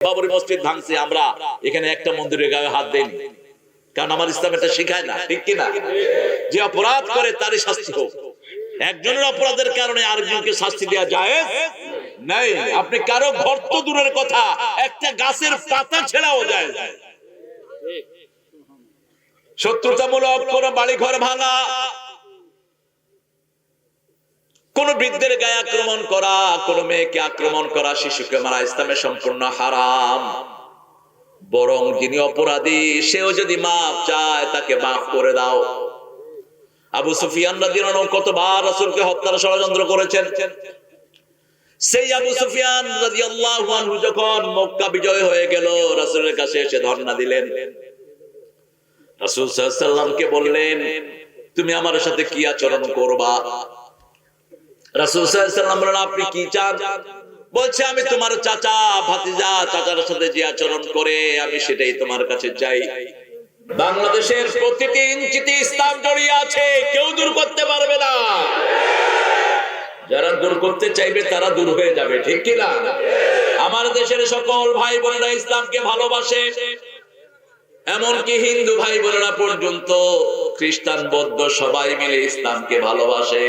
বাবরি মসজিদ ভাঙছে, আমরা এখানে একটা মন্দিরের গায়ে হাত দেইনি, কারণ আমার ইসলাম এটা শেখায় না, ঠিক কিনা? যে অপরাধ করে তারই শাস্তি হোক। একজনের অপরাধের কারণে আরেকজনকে শাস্তি দেওয়া জায়েজ নাই। আপনি কারো ঘর তো দূরের কথা, একটা গাছের পাতা ছেড়াও যায়। শত্রুতামূলক কোন বাড়ি ঘর ভাঙা, কোন বৃদ্ধের গায়ে আক্রমণ করা, কোন মেয়েকে আক্রমণ করা, শিশুকে মারা ইসলামে সম্পূর্ণ হারাম। বরং যিনি অপরাধী সেও যদি মাফ চায় তাকে মাফ করে দাও। আবু সুফিয়ান রাদিয়াল্লাহু আনহু কতবার রাসূলকে হত্যার ষড়যন্ত্র করেছেন। সেই আবু সুফিয়ান রাদিয়াল্লাহু আনহু যখন মক্কা বিজয় হয়ে গেল, রাসূলের কাছে এসে ধর্ণা দিলেন। রাসূল সাল্লাল্লাহু আলাইহি ওয়াসাল্লামকে বললেন, তুমি আমার সাথে কি আচরণ করবা? রাসূল সাল্লাল্লাহু আলাইহি ওয়াসাল্লাম বললেন, আপনি কি চান? বলছে, আমি তোমার চাচা, ভাতিজা, চাচার সাথে যে আচরণ করে আমি সেটাই তোমার কাছে চাই। বাংলাদেশের প্রতিটি ইঞ্চিতে ইসলাম জড়িয়ে আছে, কেউ দূর করতে পারবে না। যারা দূর করতে চাইবে তারা দূর হয়ে যাবে, ঠিক কি না? আমার দেশের সকল ভাই বোনেরা ইসলামকে ভালোবাসে, এমনকি হিন্দু ভাই বোনেরা পর্যন্ত, খ্রিস্টান বৌদ্ধ সবাই মিলে ইসলামকে ভালোবাসে।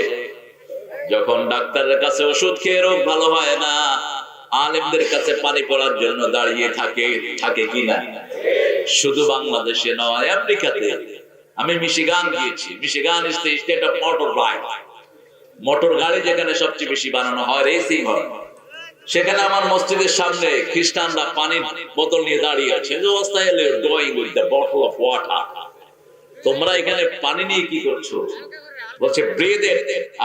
যখন ডাক্তারের কাছে ওষুধ খেয়ে রোগ ভালো হয় না, আলেমদের কাছে পানি পড়ার জন্য দাঁড়িয়ে থাকে কি না? শুধু বাংলাদেশে নয়, আমেরিকাতে। আমি মিশিগান গিয়েছি। Michigan is the state of motor bike. Motor গাড়ি যেখানে সবচেয়ে বেশি বানানো হয়, রেসিং হয়। সেখানে আমার মসজিদের সামনে খ্রিস্টানরা পানির বোতল নিয়ে দাঁড়িয়ে আছে। তোমরা এখানে পানি নিয়ে কি করছো? বলছে, ব্রেদে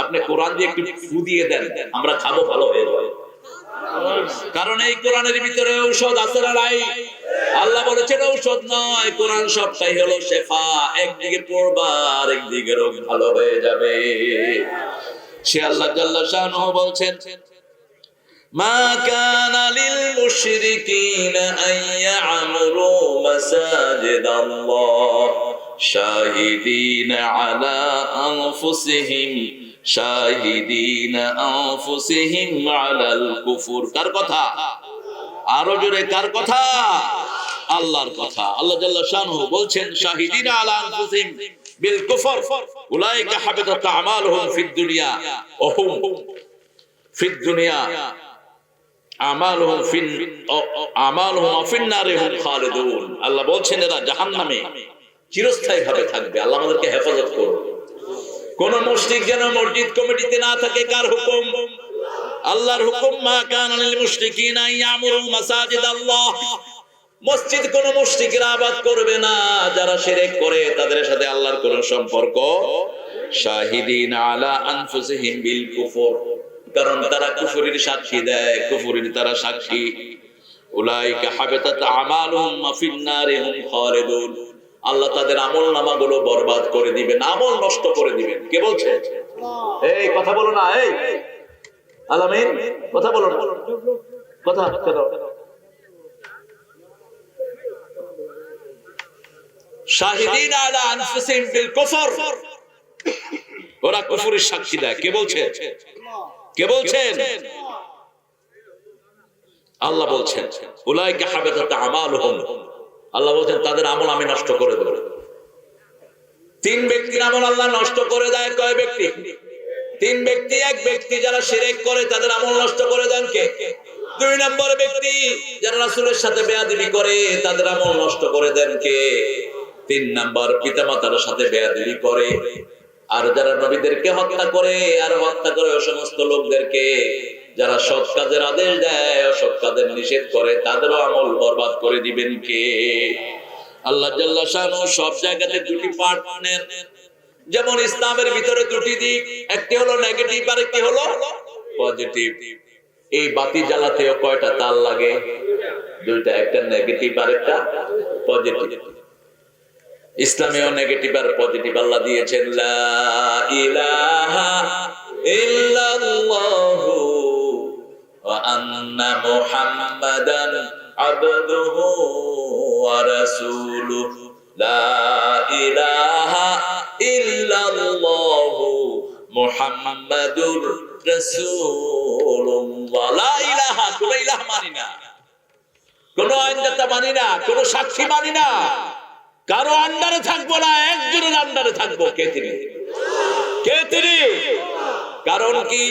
আপনি কোরআন দিয়ে একটু ফু দিয়ে দেন, আমরা খাবো, ভালো হয়ে যাবে। কারণ এই কোরআনের ভিতরে ঔষধ আছে না নাই? আল্লাহ বলেছেন ঔষধ নয়, কোরআন সবটাই হলো শেফা। একদিকে পড়বা আর একদিকে রোগ ভালো হয়ে যাবে। সে আল্লাহ জাল্লা শানুহু বলছেন, মা কানা লিল মুশরিকিনা আন ইয়া'মুরু মাসাজিদাল্লাহ শাহিদিনা আলা আনফুসিহিম আলাল কুফর। কার কথা? আরো জোরে কার কথা? আল্লাহর কথা। আল্লাহ জাল্লা শানুহু বলছেন, শাহিদিনা আলা আনফুসিহিম বিল কুফর উলাইকা হাবিতাত আমালুহুম ফিদ দুনিয়া ওয়া হুম ফিদ দুনিয়া আমালুহুম ফিন নারি হুম খালিদুন। আল্লাহ বলছেন এরা জাহান্নামে চিরস্থায়ী ভাবে থাকবে। আল্লাহ আমাদেরকে হেফাজত করুন। কোন মুশরিক যেন মসজিদ কমিটিতে না থাকে। কার হুকুম? আল্লাহর হুকুম। মা কানা লিল মুশরিকিনা ইয়ামুরু মাসাজিদাল্লাহ। মসজিদ কোন মুশরিকরা আবাদ করবে না যারা শিরক করে, তাদের সাথে আল্লাহর কোন সম্পর্ক। শাহিদিনা আলা আনফুসিহিম বিল কুফর, কারণ তারা কুফরির সাক্ষী দেয়, কুফরির তারা সাক্ষী। উলাইকা হাবিতাত আমালুহুম ফিন নারি হুম খালিদুন। আল্লাহ তাদের আমলনামাগুলো বরবাদ করে দিবেন, আমল নষ্ট করে দিবেন। কে বলছে? এই কথা বলো না, এই আলামিন কথা বলো না, কথা কেন? শাহিদিন আলা আনফুসিহিম বিল কুফর, ওরা কুফরের সাক্ষী দেয়। কে বলছে? কে বলছেন? আল্লাহ বলছেন উলাইকা হাবিতাত আমালুহুম। আল্লাহ বলছেন তাদের আমল আমি নষ্ট করে দেব। তিন ব্যক্তির আমল আল্লাহ নষ্ট করে দেয়। কয় ব্যক্তি? তিন ব্যক্তি। এক ব্যক্তি যারা শিরক করে তাদের আমল নষ্ট করে দেন কে? দুই নম্বর ব্যক্তি যারা রাসূলের সাথে বেয়াদবি করে তাদের আমল নষ্ট করে দেন কে? তিন নম্বর পিতামাতার সাথে বেয়াদবি করে আর যারা নবীদেরকে হত্যা করে আর হত্যা করে ওই সমস্ত লোকদেরকে যারা সৎ কাজের আদেশ দেয় অসৎ কাজের নিষেধ করে, তাদেরও আমল বরবাদ করে দিবেন কে? আল্লাহ জাল্লা শানুহু সব জায়গাতে দুটি পার্ট নেন। যেমন ইসলামের ভিতরে দুটি দিক, একটি হলো নেগেটিভ আর একটি হলো পজিটিভ। এই বাতি জ্বালাতেও কয়টা তার লাগে? দুইটা, একটা নেগেটিভ আর একটা পজিটিভ। ইসলামেও নেগেটিভ আর পজিটিভ আল্লাহ দিয়েছেন। লা ইলাহা ইল্লাল্লাহু ওয়া আন্না মুহাম্মাদান আবদুহু ওয়া রাসূলুহু। লা ইলাহা ইল্লাল্লাহু মুহাম্মাদুর রাসূলুল্লাহ। লা ইলাহা, কোন ইলাহ মানি না। কোনো আইনদাতা মানি না, কোনো সাক্ষী মানি না, কারো আন্ডারে থাকবো না, একজনের আন্ডারে থাকবো। কে তিনি? কে তিনি? কারণ কি,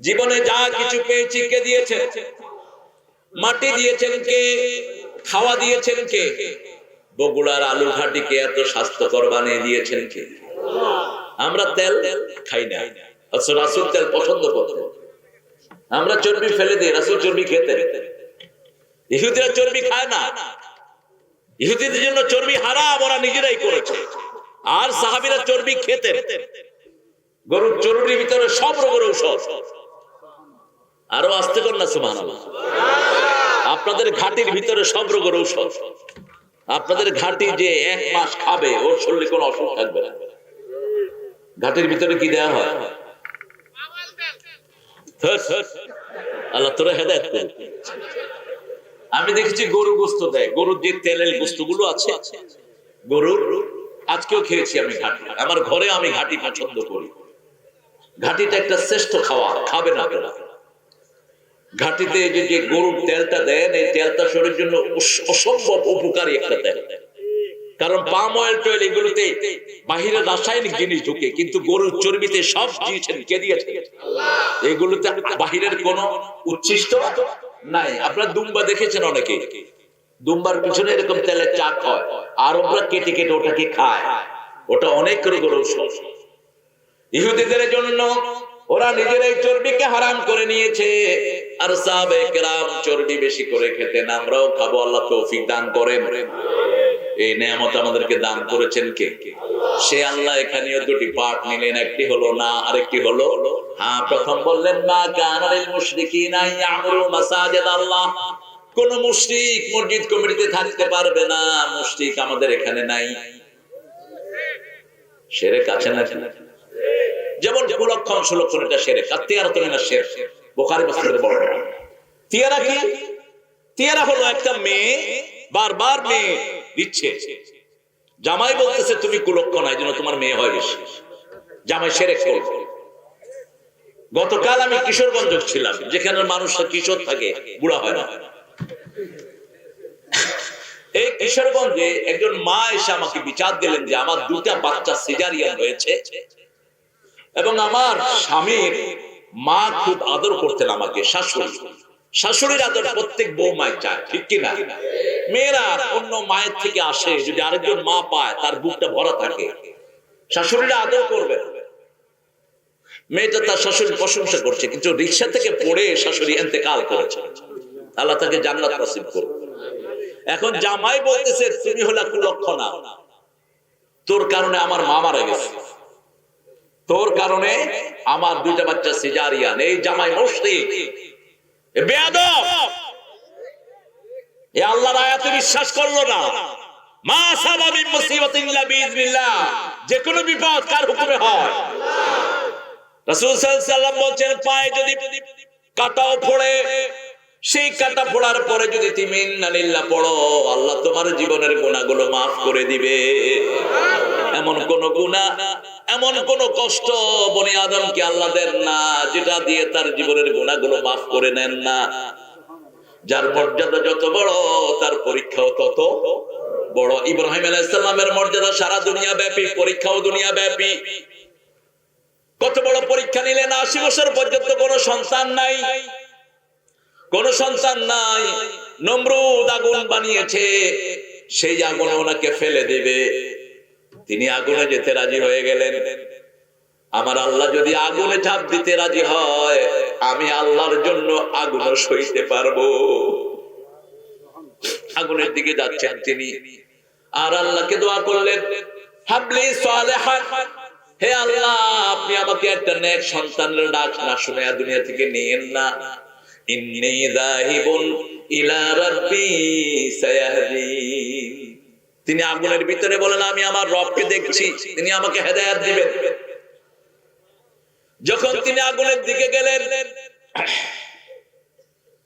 জীবনে যা কিছু পেয়েছি কে দিয়েছে? মাটি দিয়েছেন কে? খাওয়া দিয়েছেন কে? বগুড়ার আলু ঘাটিকে এত স্বাস্থ্যকর বানিয়ে দিয়েছেন কে? আমরা তেল খাই না, রাসূল তেল পছন্দ করতেন। আমরা চর্বি ফেলে দিই, রাসূল চর্বি খেতেন। ইহুদিরা চর্বি খায় না, ইহুদিদের জন্য চর্বি হারাম, ওরা নিজেরাই করেছে। আর সাহাবীরা চর্বি খেতেন। গরুর চর্বির ভিতরে সব রোগের ঔষধ। আরো আস্তে কর না সুবহানাল্লাহ। আপনাদের ঘাটির ভিতরে সব রোগের ঔষধ। আপনাদের ঘাটি যে 1 মাস খাবে, ওর শরীরে কোনো অসুখ থাকবে না। ঘাটির ভিতরে কি দেওয়া হয়? আল্লাহ তোরা হেদায়েত করুন। আমি দেখেছি গরু গোস্ত দেয়, গরুর যে তেলের গোস্তগুলো আছে, গরুর আজকেও খেয়েছি আমি ঘাটি। আমার ঘরে আমি ঘাটি পছন্দ করি। ঘাটিটা একটা শ্রেষ্ঠ খাওয়া, খাবে না তোরা। ঘাটিতে যে গরুর তেলটা দেন, এই তেলটা শরীরের জন্য অসম্ভব উপকারী একটা তেল। কারণ পাম অয়েল টয়েল এগুলোতে বাহিরের রাসায়নিক জিনিস ঢুকে, কিন্তু গরুর চর্বিতে সব দিয়েছেন কে দিয়েছেন? এগুলোতে বাহিরের কোনো উচ্ছিষ্ট নাই। আপনারা দুম্বা দেখেছেন, অনেকে দুম্বার পিছনে এরকম তেলের চাক হয়, আর ওরা কেটে কেটে ওটাকে খায়। ওটা অনেক রোগের ঔষধ। ইহুদিদের জন্য ওরা নিজেরাই চর্বিকে হারাম করে নিয়েছে, আর সাহাবায়ে কেরাম চর্বি বেশি করে খেতেন। আমরাও খাবো, আল্লাহ তৌফিক দান করেন। এই নেয়ামত আমাদেরকে দান করেছেন কে? সে আল্লাহ। এখানেও দুটি পাঠ নিলেন, একটি হলো না, আরেকটি হলো হ্যাঁ। প্রথম বললেন মা কানা লিল মুশরিকিনা ইয়ামুরু মাসাজিদ আল্লাহ। কোন মুশরিক মসজিদ কমিটিতে থাকতে পারবে না। মুশরিক আমাদের এখানে নাই। শিরক আছে না? যেমন কুলক্ষণ সুলক্ষণ, এটা শিরক। আর তিয়ারা তো না শিরক, বুখারী মুসলিমের বর্ণনা। তিয়ারা কি? তিয়ারা হলো একটা মেয়ে বারবার মেয়ে দিচ্ছে, জামাই বলতেছে তুমি কুলক্ষণ, এই জন্য তোমার মেয়ে হয় বেশি। জামাই শিরক করবে। গতকাল আমি কিশোরগঞ্জ ছিলাম, যেখানে মানুষরা কিশোর থাকে, বুড়া হয় না। এই কিশোরগঞ্জে একজন মা এসে আমাকে বিচার দিলেন যে আমার 2টা বাচ্চা সিজারিয়ান হয়েছে, এবং আমার স্বামীর মা খুব আদর করতেন আমাকে। শাশুড়ির আদর প্রত্যেক বউ মায় চায়, ঠিক কিনা? মেয়েরা অন্য মায়ের থেকে আসে, যদি আরেকজন মা পায় তার বুকটা ভরা থাকে। শাশুড়িরা আদর করবে। মেয়েটা তার শাশুড়ির প্রশংসা করছে, কিন্তু রিকশা থেকে পড়ে শাশুড়ি ইন্তেকাল করেছে। আল্লাহ তাকে জান্নাত নসিব করুন। এখন জামাই বলতেছে তুমি হলা কুলক্ষণা, তোর কারণে আমার মা মারা গেছে, তোর কারণে আমার 2টা বাচ্চা সিজারিয়ান। এই জামাই মুশরিক, বেয়াদব। এ আল্লাহর আয়াতে বিশ্বাস করলো না। মা সাবা মিন মুসিবাতিন ইল্লা বিইজনিল্লাহ। যে কোনো বিপদ কার হুকুমে হয়? রাসূল সাল্লাল্লাহু আলাইহি ওয়াসাল্লাম বলেন, পায়ে যদি কাটাও পড়ে, সেই কাটা পড়ার পরে যদি তুমি ইন্নালিল্লাহ পড়ো, আল্লাহ তোমার জীবনের গুনাহগুলো maaf করে দিবে। এমন কোন গুনাহ, এমন কোন কষ্ট বনি আদমকে আল্লাহ দেন না যেটা দিয়ে তার জীবনের গুনাহগুলো maaf করে নেন না। যার মর্যাদা যত বড়, তার পরীক্ষাও তত বড়। ইব্রাহিম আলাইহিস সালামের মর্যাদা সারা দুনিয়া ব্যাপী, পরীক্ষাও দুনিয়া ব্যাপী। কত বড় পরীক্ষা নিলেন! 80 বছর পর্যন্ত কোনো সন্তান নাই, কোন সন্তান নাই। নমরুদ আগুন বানিয়েছে, সেই আগুনে ওনাকে ফেলে দিবে। তিনি আগুনে যেতে রাজি হয়ে গেলেন। আমার আল্লাহ যদি আগুনে ঝাঁপ দিতে রাজি হয়, আমি আল্লাহর জন্য আগুন সইতে পারবো। আগুনের দিকে যাচ্ছেন তিনি, আর আল্লাহকে দোয়া করলেন, হাবলি সালেহান, হে আল্লাহ আপনি আমাকে একটা নেক সন্তানের ডাক না শুনে দুনিয়া থেকে নিয়েন না। ইন্নী যাহিবুন ইলা রাব্বি সায়াহদিন। তিনি আগুনের ভিতরে বলেন আমি আমার রবকে দেখছি, তিনি আমাকে হেদায়েত দিবেন। যখন তিনি আগুনের দিকে গেলেন,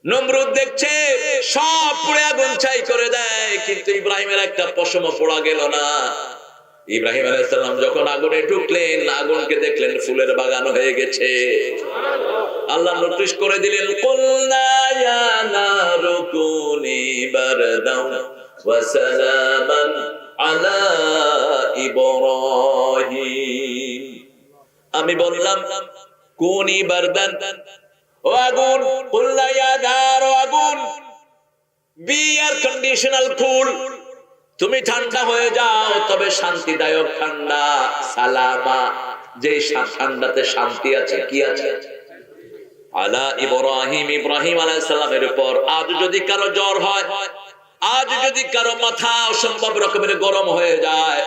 নমরুদ দেখছে সব পুড়ে আগুন ছাই করে দেয়, কিন্তু ইব্রাহিমের একটা পশমও পোড়া গেল না। ইব্রাহিম আলাইহিস সালাম যখন আগুনে ঢুকলেন, আগুনকে দেখলেন ফুলের বাগান হয়ে গেছে। আল্লাহ নোটিশ করে দিলেন, কুলনা ইয়া নারু কুনি বারদাও ওয়া সালামান আলা ইব্রাহিম। আমি বললাম কুনি বারদান, ও আগুন, কুলনা ইয়া নারু, আগুন, বি এয়ার কন্ডিশনাল কুল, তুমি ঠান্ডা হয়ে যাও, তবে শান্তিদায়ক ঠান্ডা। সালামা, যে ঠান্ডাতে শান্তি আছে, কি আছে? আলা ইব্রাহিম, ইব্রাহিম আলাইহিস সালামের উপর। আজ যদি কারো জ্বর হয়, আজ যদি কারো মাথা অসম্ভব রকমের গরম হয়ে যায়,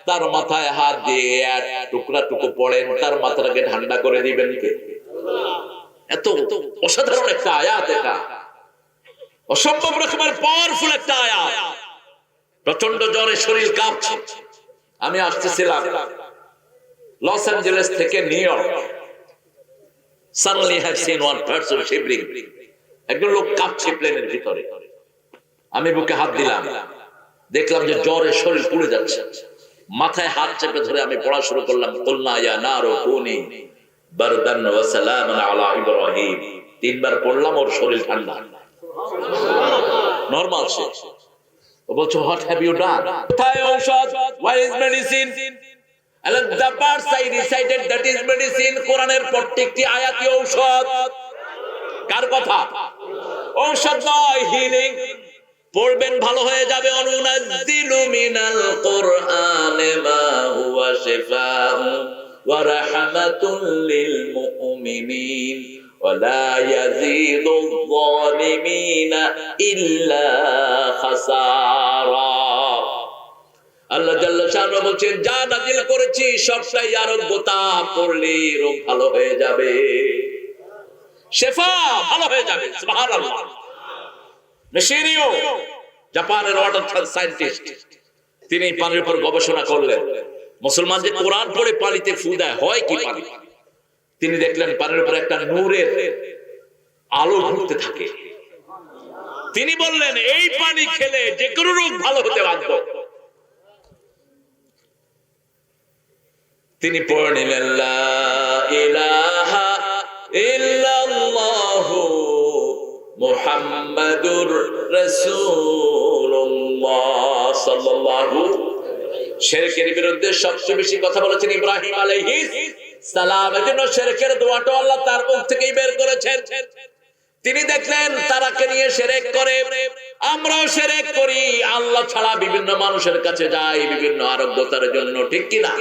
তার মাথায় হাত দিয়ে এক টুকরা টুকু পড়েন, তার মাথাটাকে ঠান্ডা করে দিবেন কে? এত অসাধারণ একটা আয়াত, এটা অসম্ভব রকমের পাওয়ারফুল একটা আয়াত। প্রচন্ড জ্বরে শরীর কাঁপছে। আমি আসতেছিলাম লস অ্যাঞ্জেলেস থেকে new York. Suddenly I have seen one person shivering. একজন লোক কাঁপছে প্লেনের ভিতরে। আমি বুকে হাত দিলাম, দেখলাম যে জ্বরে শরীর পুড়ে যাচ্ছে। মাথায় হাত চেপে ধরে আমি পড়া শুরু করলাম, কুলনা ইয়া নারু কুনি বারদান ওয়া সালামান আলা ইব্রাহিম। তিনবার পড়লাম, ওর শরীর ঠান্ডা, নরমাল সে। ও বলছে, what have you done? কোথায় ঔষধ? Where is medicine? And the verse I recited, that is medicine. কোরআনের প্রত্যেকটি আয়াতই ঔষধ। কার কথা? ঔষধ নয়, হিলিং। পড়বেন, ভালো হয়ে যাবে। অনুনাজ্জিলু মিনাল কুরআনি মা হুয়া শিফাউ ওয়া রাহমাতুল লিল মুমিনিন ওয়া লা ইয়াজিদুয যালিমিনা ইল্লা খাসারা। আল্লাহ জাল্লা শাআনহু বলেন, যা নাযিল করেছি সবটাই আরোগ্যতা, পড়লে রোগ ভালো হয়ে যাবে, শিফা ভালো হয়ে যাবে। সুবহানাল্লাহ। নিশিরিও, জাপানের ওয়াটার সায়েন্টিস্ট, তিনি পানির উপর গবেষণা করলেন। মুসলমান যে কোরআন পড়ে পানিতে ফু দেয়, হয় কি পানি? তিনি দেখলেন পানির উপর একটা নূরের আলো ঘুরতে থাকে। তিনি বললেন, এই পানি খেলে যে কোনো রোগ ভালো হতে বাধ্য। তিনি পড়ে নিলেন, লা ইলাহা ইল্লাল্লাহু মুহাম্মাদুর রাসূলুল্লাহ সাল্লাল্লাহু। শিরকের বিরুদ্ধে সবচেয়ে বেশি কথা বলেছেন ইব্রাহিম আলাইহিস সালাম। এজন্য শিরকের দোয়াটা আল্লাহ তার মুখ থেকেই বের করেছেন। তিনি দেখলেন তারাকে নিয়ে শিরক করে, আমরাও শিরক করি। আল্লাহ ছাড়া বিভিন্ন মানুষের কাছে যাই বিভিন্ন আরোগ্যতার জন্য, ঠিক কি না?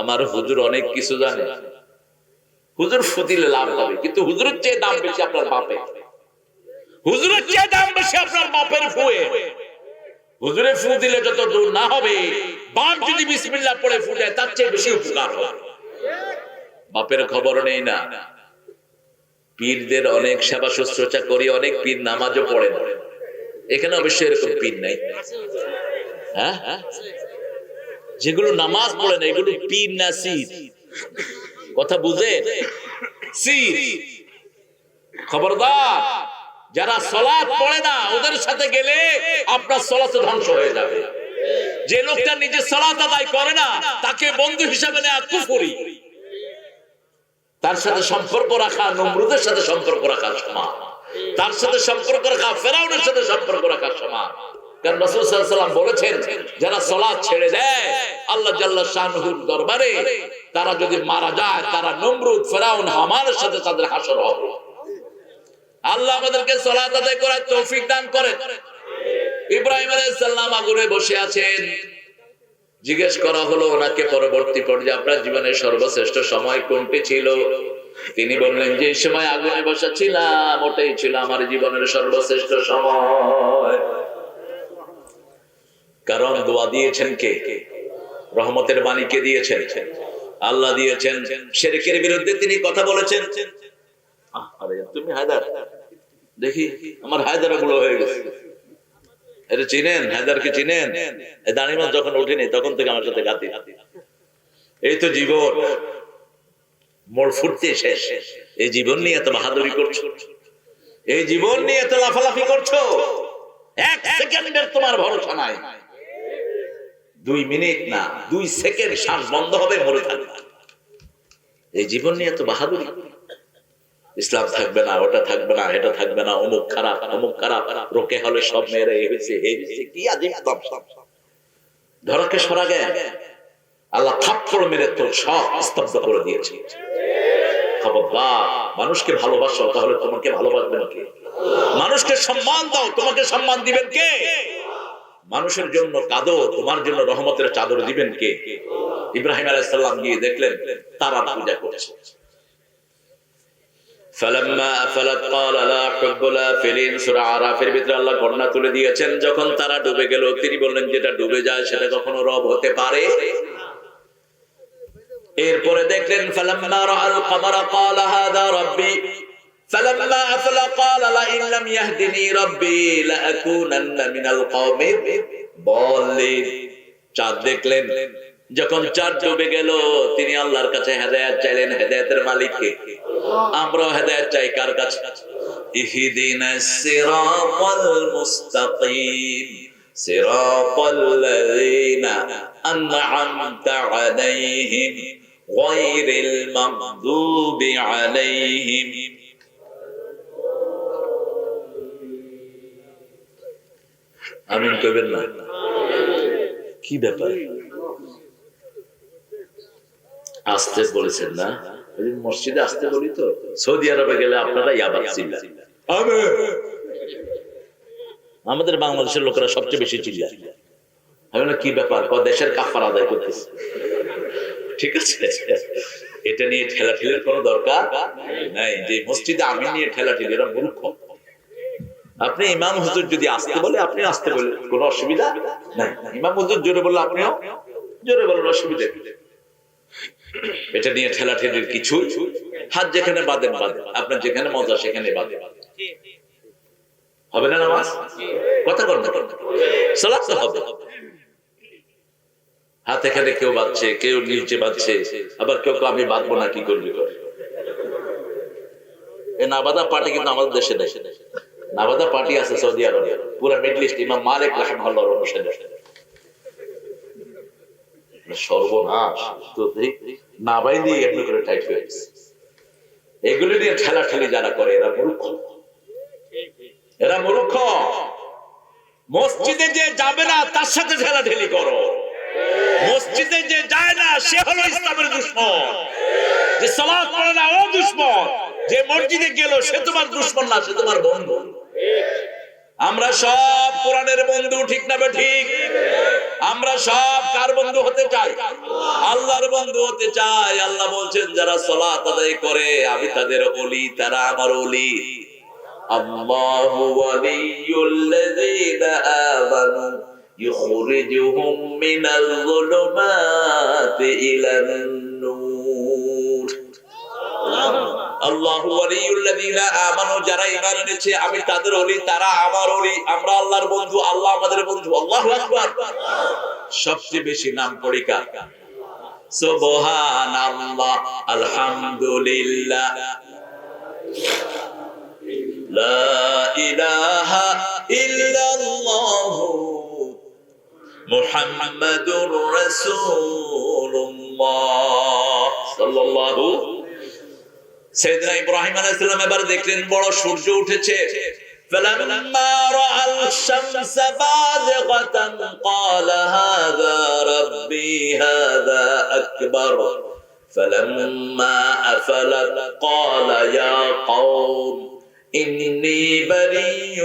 আমার হুজুর অনেক কিছু জানে। হুজুর ফুদিলে লাভ হবে, কিন্তু হুজুরের চেয়ে দাম বেশি আপনার বাপে। হুজুরের চেয়ে দাম বেশি আপনার বাপের ফুয়ে। হুজুরে ফু দিলে যত দূর না হবে, বাপ যদি বিসমিল্লাহ পড়ে ফু দেয় তার চেয়ে বেশি উপকার হবে। বাপের খবর নেই না। পীরদের অনেক সেবা শুশ্রূষা করি, অনেক পীর নামাজও পড়ে না। এখানে অবশ্যই এরকম পীর নাই। হ্যাঁ, যেগুলো নামাজ পড়ে না এগুলো পীর না সির? কথা বুঝেন? সির। খবরদার, যারা সালাত পড়ে না ওদের সাথে গেলে আপনার সালাত ধ্বংস হয়ে যাবে। যে লোকটা নিজে সালাত আদায় করে না তাকে বন্ধু হিসাবে নেওয়া কুফরি। তার সাথে সম্পর্ক রাখা নমরুদের সাথে সম্পর্ক রাখার সমান, তার সাথে সম্পর্ক রাখা ফেরাউনের সাথে সম্পর্ক রাখার সমান। কারণ রাসূল সাল্লাল্লাহু আলাইহি ওয়াসাল্লাম বলেছেন, যারা সালাত ছেড়ে দেয় আল্লাহ জাল্লা শানুহুর দরবারে, তারা যদি মারা যায় তারা নমরুদ, ফেরাউন, হামানের সাথে তাদের হাসর হবে। আল্লাহ আমাদেরকে সালাত আদায় করার তৌফিক দান করেন। ইব্রাহিম আলাইহিস সালাম আগুনে বসে আছেন। জিজ্ঞেস করা হলো ওনাকে পরবর্তী পর্যায়ে, আপনার জীবনের সর্বশ্রেষ্ঠ সময় কোনটি ছিল? তিনি বললেন, যে সময় আগুনে বসা ছিলাম ওটাই ছিল আমার জীবনের সর্বশ্রেষ্ঠ সময়। কারণ দোয়া দিয়েছেন কে? রহমতের বাণী কে দিয়েছেন? আল্লাহ দিয়েছেন। শিরকের বিরুদ্ধে তিনি কথা বলেছেন। আরে তুমি হায়দার, দেখি আমার হায়দার গুলো হয়ে গেছে। এটা চিনেন? হায়দারকে চিনেন? এই দাঁড়িমাস যখন ওঠেনি তখন থেকে আমার সাথে গাতি। এই তো জীবন, মোর ফুটতে শেষ। এই জীবন নিয়ে এত বাহাদুরি করছো, এই জীবন নিয়ে এত লাফালাফি করছো, এক সেকেন্ডের তোমার ভরসা নাই। 2 মিনিট না, 2 সেকেন্ড শ্বাস বন্ধ হবে, মরে থাকবে। এই জীবন নিয়ে এত বাহাদুরি। ইসলাম থাকবে না, ওটা থাকবে না, এটা থাকবে না, অমুক খারাপ, অমুক খারাপ, রোকে হলে সব মেয়েরা এই হয়েছে, কি আজীব ধরকে সরা গে আল্লাহ থাপ্পড় মেরে তোর সব স্তব্ধ করে দিয়েছে। খবরদার, মানুষকে ভালোবাসো তাহলে তোমাকে ভালোবাসবেন কে? মানুষকে সম্মান দাও, তোমাকে সম্মান দিবেন কে? মানুষের জন্য কাঁদো, তোমার জন্য রহমতের চাদর দিবেন কে? ইব্রাহিম আলাইহিস সালাম গিয়ে দেখলেন তারা পূজা করছে। ফালাম্মা আফালাত ক্বালা লা হুব্বুল আফিলিন, সূরা আরাফের ভিতরে আল্লাহ ঘটনা তুলে দিয়েছেন, যখন তারা ডুবে গেল তিনি বললেন যেটা ডুবে যায় সেটা কখনো রব হতে পারে। এরপরে দেখলেন ফালাম্মা রাআল কমারা ক্বালা হাযা রাব্বি ফালাম্মা আফলা ক্বালা লা ইন লাম ইয়াহদিনি রাব্বি লা আকুনান্না মিনাল কওমিদ দাল্লিন। চাঁদ দেখলেন, যখন চাঁদ ডুবে গেল তিনি আল্লাহর কাছে হেদায়েত চাইলেন। হেদায়েতের মালিক কে? আমরা হেদায়েত চাই কার কাছে? ইহদিনাস সিরাতাল মুস্তাকিম সিরাতাল লাযিনা আন'আমতা আলাইহিম গায়রিল মাগদুবি আলাইহিম। আমিন কইবেন না? কি ব্যাপার আসতে বলেছেন না? মসজিদে আসতে বলি তো। সৌদি আরবে গেলে আপনারা ইয়াবাত চিল্লান, আমাদের বাংলাদেশের লোকেরা সবচেয়ে বেশি চিল্লায়। আমি বলি কি ব্যাপার? দেশের কাফারা আদায় করতেছে। ঠিক আছে, এটা নিয়ে ঠেলাঠেলির কোনো দরকার নাই। যে মসজিদে আমি নিয়ে ঠেলাঠেলি, এরা মূর্খ। আপনি ইমাম হুজুর যদি আসতে বলে আপনি আসতে বলেন, কোনো অসুবিধা নাই। ইমাম হুজুর জোরে বললে আপনিও জোরে বলেন, অসুবিধা। এটা নিয়ে ঠেলাঠেলির কিছু, হাত যেখানে বাঁধেন বাঁধেন, আপনার যেখানে মজা সেখানে বাঁধেন। হবে না নামাজ? কথা বলতে সালাত তো হবে। হাত এখানে কেউ বাঁধছে, কেউ নিচে বাঁধছে, আবার কেউ আমি বাঁধবো না, কি করবি? এই না বাঁধা পার্টি কিন্তু আমাদের দেশে নেই। না বাঁধা পার্টি আছে সৌদি আরবে, পুরা মিডল ইস্ট। ইমাম মালিক রাহিমাহুল্লাহর অনুসারী। সর্বনাশ, তো না বাইরে এমনি করে টাইট হয়ে গেছে। এগুলি নিয়ে ঠেলাঠেলি যারা করে এরা মূর্খ, এরা মূর্খ। মসজিদে যে যাবে না তার সাথে ঠেলাঠেলি করো। মসজিদে যে যায় না সে হলো ইসলামের দুশমন। যে সালাত পড়ে না ও দুশমন। যে মসজিদে গেল সে তোমার দুশমন না, সে তোমার বন্ধু। আমরা সব কোরআনের বন্ধু, ঠিক না ঠিক? আমরা সব কার বন্ধু হতে চাই? আল্লাহর বন্ধু হতে চাই। আল্লাহ বলছেন যারা সালাত আদায় করে আমি তাদের ওলি, তারা আমার ওলি। আল্লাহু ওয়ালিয়ুল্লাযীনা আমানু ইখরিজুহুম মিনাল যুলুমাতি ইলান নূর। আল্লাহু ওয়ালিয়ুল্লাযীনা আমানু, যারা ঈমান এনেছে আমি তাদের ওলি, তারা আমার ওলি। আমরা আল্লাহর বন্ধু, আল্লাহ আমাদের বন্ধু। আল্লাহু আকবার। সবচেয়ে বেশি নাম পড়ি কার? সুবহানাল্লাহ, আলহামদুলিল্লাহ, লা ইলাহা ইল্লাল্লাহ, মুহাম্মাদুর রাসূলুল্লাহ সাল্লাল্লাহু। সাইয়েদনা ইব্রাহিম আলাইহিস সালাম এবার দেখলেন বড় সূর্য উঠেছে। فلما رأى الشمس بازغة قال هذا ربي هذا أكبر فلما أفلت قال يا قوم إني بريء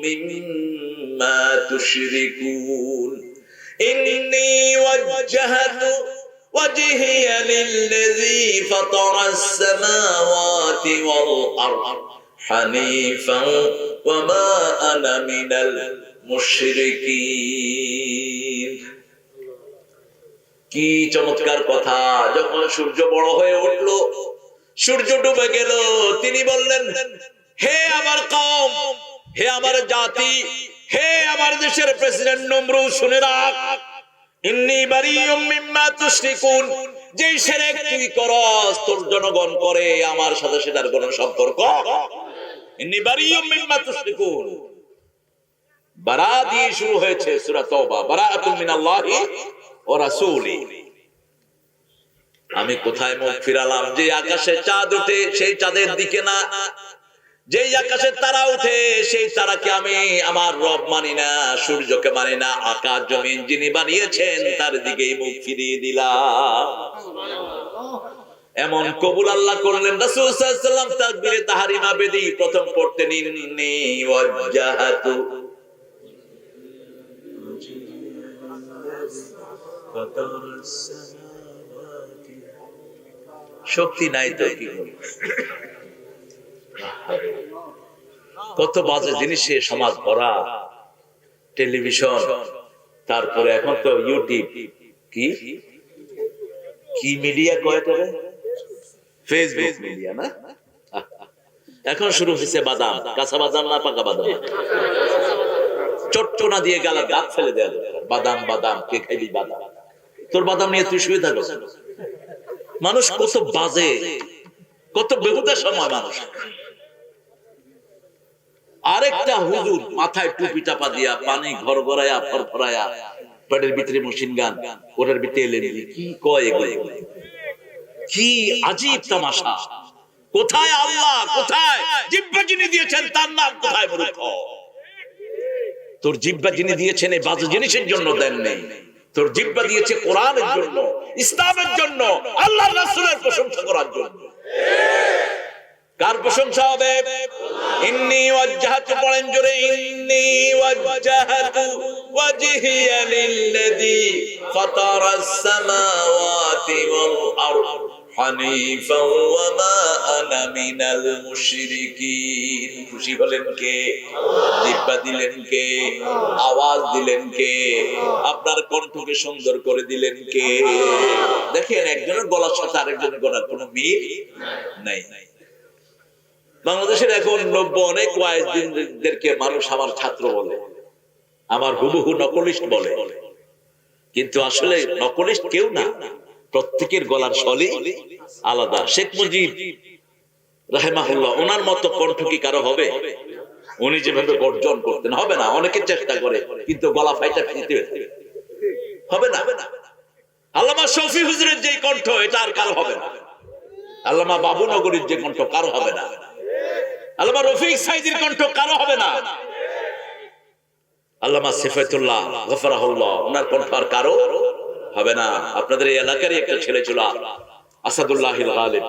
مما تشركون إني وجهت وجهي للذي فطر السماوات والأرض حنيفا وما أنا من المشركين। কি চমৎকার কথা! যখন সূর্য বড় হয়ে উঠলো, সূর্য ডুবে গেল, তিনি বললেন হে আমার কওম, হে আমার জাতি, হে আমার দেশের প্রেসিডেন্ট নমরুদ, শুনে রাখ, ইন্নী বারিউম মিম্মা তুশরিকুন, যেই শিরক তুই করস তোর জনগণ করে আমার সাথে সেটার কোনো সম্পর্ক। ইন্নী বারিউম মিম্মা তুশরিকুন, বারা দিয়ে শুরু হয়েছে সূরা তাওবা, বারাআতুম মিনাল্লাহি ওয়া রাসূলি। আমি কোথায় মুখ ফিরালাম? যে আকাশে চাঁদ ওঠে সেই চাঁদের দিকে না, যেই আকাশে তারা উঠে সেই তারাকে আমি আমার রব মানি না, সূর্যকে মানি না, আকাশ জমিন যিনি বানিয়েছেন তার দিকেই মুখ ফিরিয়ে দিলাম। এমন কবুল আল্লাহ করলেন। রাসূল সাল্লাল্লাহু আলাইহি ওয়াসাল্লাম তাকবীরে তাহরিমা বেদি প্রথম পড়তেন, ইন্নী ওয়াজ্জাহাতু শক্তি নাই তো কি করি? কত বাজে জিনিসে সমাজ ভরা, টেলিভিশন, তারপরে এখন তো ইউটিউব, কি কি মিডিয়া কয়টা, ফেসবুক মিডিয়া না, এখন শুরু হয়েছে বাদাম, কাঁচা বাদাম না পাকা বাদাম, চটচনা দিয়ে গেল দাঁত ফেলে দেয়, বাদাম বাদাম কে খাইবি বাদাম, তোর বাদাম নিয়ে তুই শুয়ে থাকো। মানুষ কত বাজে, কত বেহুদা সময় মানুষ। আরেকটা হুজুর মাথায় টুপি চাপা দিয়া, পানি ঘর গড়াইয়া ফরফরাইয়া, পেটের ভিতরে মেশিন গান, ওটার ভিতরে এলেন, কি কয় এগুলো? কি আজীব তামাশা! কোথায় আল্লাহ? কোথায় জিহ্বা যিনি দিয়েছেন তার নাম কোথায়? মূর্খ, তোর জিহ্বা যিনি দিয়েছেন এই বাজে জিনিসের জন্য দেন নেই, তোর জিহ্বা দিয়েছে কোরআনের জন্য, ইসলামের জন্য, আল্লাহর রাসূলের প্রশংসা করার জন্য। কার প্রশংসা হবে? ইন্নী ওয়াজ্জাহাতু, পড়েন জোরে, ইন্নী ওয়াজ্জাহাতু ওয়াজহিয়া লিল্লাযী ফাতারাস সামাওয়াতি ওয়াল আরদ হানিফাও ওয়া মা আনা মিনাল মুশরিকিন। খুশি হলেন কে? জিহ্বা দিলেন কে? আওয়াজ দিলেন কে? আপনার কণ্ঠকে সুন্দর করে দিলেন কে? দেখেন, একজনের গলার সাথে আরেকজনের গলার কোনো মিল নাই। বাংলাদেশের এখন নব্য অনেক ওয়াইজদেরকে মানুষ আমার ছাত্র বলে, আমার হুবহু নকলিস্ট বলে, কিন্তু আসলে নকলিস্ট কেউ না, প্রত্যেকের গলার স্বরই আলাদা। শেখ মুজিব রাহিমাহুল্লাহ, ওনার মতো কণ্ঠ কি কারো হবে? উনি যেভাবে গর্জন করতেন, হবে না। অনেকে চেষ্টা করে কিন্তু গলা ফাইটা ফেলতে হবে না। আল্লামা শফি হুজুরের যে কণ্ঠ, এটা আর কারো হবে না। আল্লামা বাবু নগরীর যে কণ্ঠ, কারো হবে না। আল্লামা রফিক সাইদির কণ্ঠ, কারো হবে না। আল্লামা সিফাতুল্লাহ গফরাহুল্লাহ, ওনার কণ্ঠ আর কারো হবে না। আপনাদের এই এলাকারই একটা ছেলে ছিল আসাদুল্লাহিল গালিব,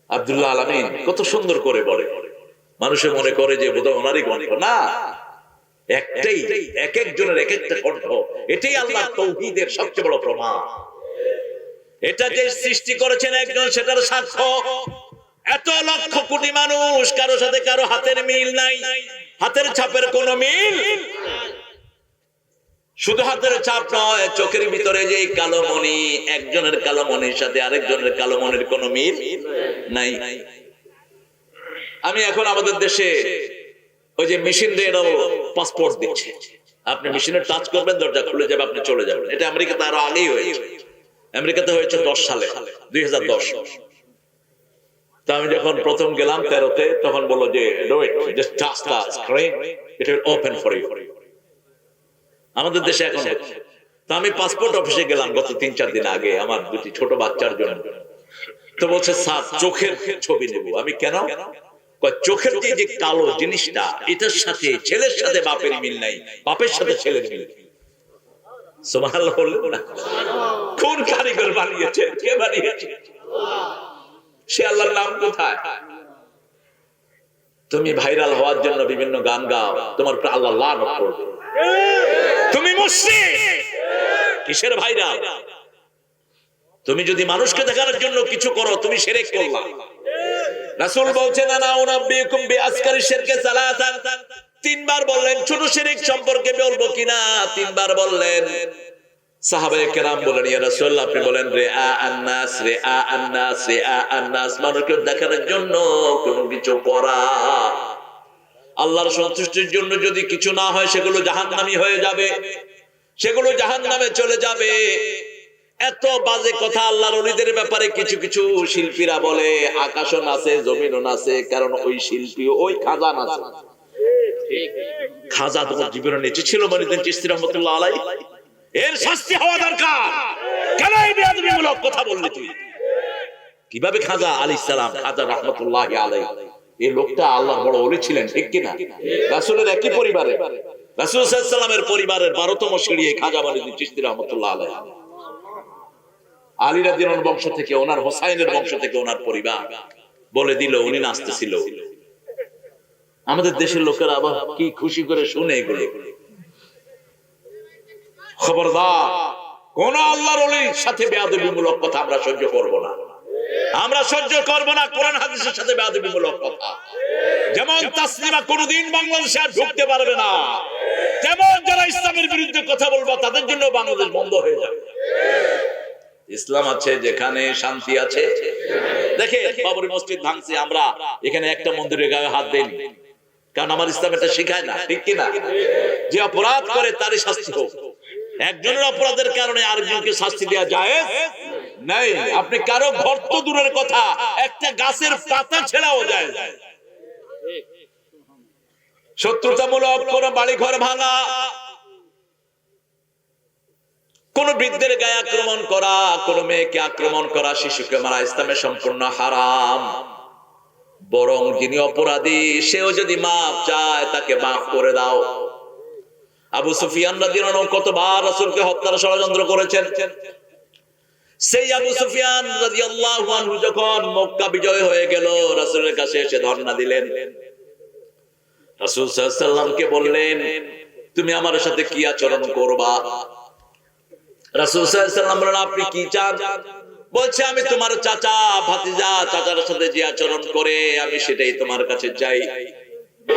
আব্দুল্লাহ আলামিন, কত সুন্দর করে বলে, মানুষে মনে করে যে বোধহয় ওনারই কণ্ঠ। না, একটাই, এক একজনের এক একটা কণ্ঠ। এটাই আল্লাহ তাওহীদের সবচেয়ে বড় প্রমাণ। এটা যে সৃষ্টি করেছেন একজন, সেটার সাক্ষ্য এত লক্ষ কোটি মানুষ, কারো সাথে কারো হাতের মিল নাই, হাতের ছাপের কোন মিল। শুধু হাতের ছাপ নয়, চোখের ভিতরে যে কালো মণি, একজনের কালো মণির সাথে আরেকজনের কালো মণির কোন মিল নাই। আমি এখন আমাদের দেশে ওই যে মেশিন দিয়ে পাসপোর্ট দিচ্ছে, আপনি মেশিনে টাচ করবেন, দরজা খুলে যাবে, আপনি চলে যাবেন। এটা আমেরিকাতে আরো আগেই হয়েছে। আমেরিকাতে হয়েছে 10 সালে, 2010। তো আমি যখন প্রথম গেলাম 13-তে, তখন বললো যে just touch the screen, it will open for you। আমাদের দেশে এখন হচ্ছে। তো আমি পাসপোর্ট অফিসে গেলাম গত 3-4 দিন আগে আমার দুটি ছোট বাচ্চার জন্য। তো বলছে স্যার চোখের ছবি নেব। আমি কেন? চোখের যে কালো জিনিসটা, এটার সাথে ছেলের সাথে বাপের মিল নাই, বাপের সাথে ছেলের মিল। সুবহানাল্লাহ বললেন না? কোন কারিগর বানিয়েছে? কে বানিয়েছে? সে আল্লাহর নাম কোথায়? তুমি ভাইরাল হওয়ার জন্য বিভিন্ন গান গাও, তোমার উপর আল্লাহ লানত করবে। তুমি মুশরিক, কিসের ভাইরাল? তুমি যদি মানুষকে দেখানোর জন্য কিছু করো, তুমি শিরক করলা। রাসূল বলছেন, আনা উনাব্বিকুম বিআসকারি শিরকে সালাসান, 3 বার বললেন। ছোট শিরক সম্পর্কে বলবো কিনা? 3 বার বললেন। সাহাবায়ে কেরাম বলেন, ইয়া রাসূলুল্লাহ, আপনি বলেন রিআ আন-নাস, রিআ আন-নাস, রিআ আন-নাস, মানুষকে দেখানোর জন্য কোনো কিছু করা। আল্লাহর সন্তুষ্টির জন্য যদি কিছু না হয়, সেগুলো জাহান্নামী হয়ে যাবে, সেগুলো জাহান্নামে চলে যাবে। এত বাজে কথা আল্লাহর ওলিদের ব্যাপারে কিছু কিছু শিল্পীরা বলে। আকাশও নাচে, জমিনও নাচে, কারণ ওই শিল্পী, ওই খাজা নাচে। খাজা তোমার জীবনে নেচে ছিল মনিউদ্দিন চিশতি রাহমাতুল্লাহ আলাইহি। এর শাস্তি হওয়া দরকার। কেন এই বেয়াদবিমূলক কথা বললি তুই? কিভাবে খাজা আলাইহিস সালাম, খাজা রাহমাতুল্লাহি আলাইহি, এই লোকটা আল্লাহর বড় ওলি ছিলেন, ঠিক কি না? রাসূলের একই পরিবারে, রাসূল সাল্লাল্লাহু আলাইহি ওয়াসাল্লামের পরিবারের 12তম সিঁড়ি খাজা বারুদ্দিন চিশতি রাহমাতুল্লাহি আলাইহি। আলী রাদিয়াল্লাহু আনহু বংশ থেকে, ওনার হোসাইনের বংশ থেকে ওনার পরিবার, বলে দিল উনি নাচতেছিল। আমাদের দেশের লোকেরা আবার কি খুশি করে শুনে এগুলো। খবরদার, কোন আল্লাহর ওলির সাথে বেয়াদবিমূলক কথা আমরা সহ্য করব না। আমরা সহ্য করব না কোরআন হাদিসের সাথে বেয়াদবিমূলক কথা। যেমন তাসলিমা কোনদিন বাংলাদেশে আর ঢুকতে পারবে না, তেমন যারা ইসলামের বিরুদ্ধে কথা বলবে তাদের জন্য বাংলাদেশ বন্ধ হয়ে যাবে। ইসলাম আছে যেখানে শান্তি আছে। দেখে বাবরি মসজিদ ভাঙছে, আমরা এখানে একটা মন্দিরের গায়ে হাত দেইনি, কারণ আমার ইসলাম এটা শেখায় না, ঠিক কি না? যে অপরাধ করে তারই শাস্তি হোক। একজনের অপরাধের কারণে আরেকজনকে শাস্তি দেওয়া যায় নাই। আপনি কারো ঘর তো দূরের কথা, একটা গাছের পাতা ছেড়াও যায়। শত্রুতামূলক কোন বাড়ি ঘর ভাঙা, কোন বৃদ্ধের গায়ে আক্রমণ করা, কোন মেয়েকে আক্রমণ করা, শিশুকে মারা ইসলামে সম্পূর্ণ হারাম। বরং যিনি অপরাধী সেও যদি মাফ চায় তাকে মাফ করে দাও। আবু সুফিয়ান রাদিয়াল্লাহু আনহু কতবার রাসূলকে হত্যার ষড়যন্ত্র করেছেন। সেই আবু সুফিয়ান রাদিয়াল্লাহু আনহু যখন মক্কা বিজয় হয়ে গেল, রাসূলের কাছে এসে ধর্ণা দিলেন। রাসূল সাল্লাল্লাহু আলাইহি ওয়াসাল্লামকে বললেন, তুমি আমার সাথে কি আচরণ করবা? রাসূল সাল্লাল্লাহু আলাইহি ওয়াসাল্লাম বললেন, আপনি কি চান? বলছে, আমি তোমার চাচা ভাতিজা, চাচার সাথে যে আচরণ করে আমি সেটাই তোমার কাছে চাই।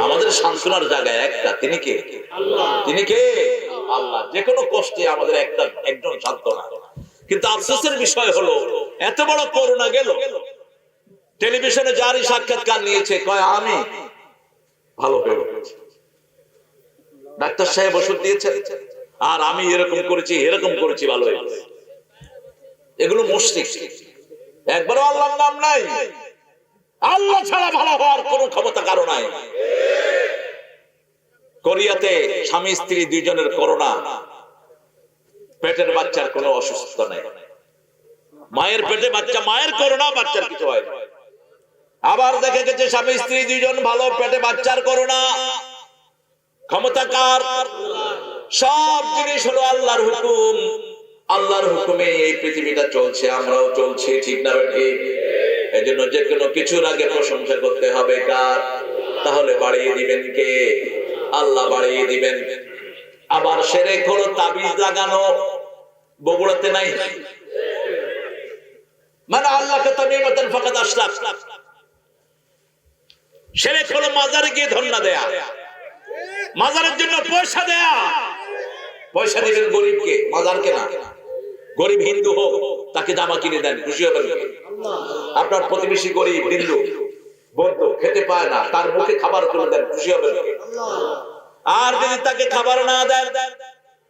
আমাদের সান্ত্বনার জায়গায় একটা, তিনি কে? আল্লাহ। তিনি কে? আল্লাহ। যে কোনো কষ্টে আমাদের একজন সান্ত্বনা। কিন্তু আফসোসের বিষয় হলো এত বড় করোনা গেল, টেলিভিশনে যারই সাক্ষাৎকার নিয়েছে কয় আমি ভালো হয়ে গেছি, ডাক্তার সাহেব ওষুধ দিয়েছে, আর আমি এরকম করেছি ভালো হয়ে গেছে। এগুলো মুশরিক, একবারও আল্লাহর নাম নাই। আল্লাহ ছাড়া ভালো হওয়ার কোন ক্ষমতা কারো নাই। কোরিয়াতে স্বামী স্ত্রী দুইজনের করোনা, পেটের বাচ্চার কোনো অসুস্থতা নাই। মায়ের পেটে বাচ্চা, মায়ের করোনা, বাচ্চার কিছু হয় না। আবার দেখা গেছে স্বামী স্ত্রী দুইজন ভালো, পেটে বাচ্চার করোনা। ক্ষমতা কার? সব জিনিস হলো আল্লাহর হুকুম। আল্লাহর হুকুমে এই পৃথিবীটা চলছে, আমরাও চলছি, ঠিক না ঠিক? এজন্য যে কোনো কিছুর আগে প্রশংসা করতে হবে কার? তাহলে বাড়িয়ে দিবেন কে? আল্লাহ বাড়িয়ে দিবেন। আবার শিরক হলো তাবিজ লাগানো, বগুড়াতে নাই? মানে আল্লাহকে তামিমাতান ফাকাদ আশরাক। শিরক হলো মাজারে গিয়ে ধন্না দেয়া, মাজারের জন্য পয়সা দেয়া। পয়সা দিবেন গরিবকে, মাজারকে না। গরিব হিন্দু হোক, তাকে জামা কিনে দেন, খুশি হবেন। আপনার প্রতিবেশী গরিব হিন্দু বৌদ্ধ, খেতে পায় না, তার মুখে খাবার তুলে দেন, খুশি হবেন। আর যদি তাকে খাবার না দেন,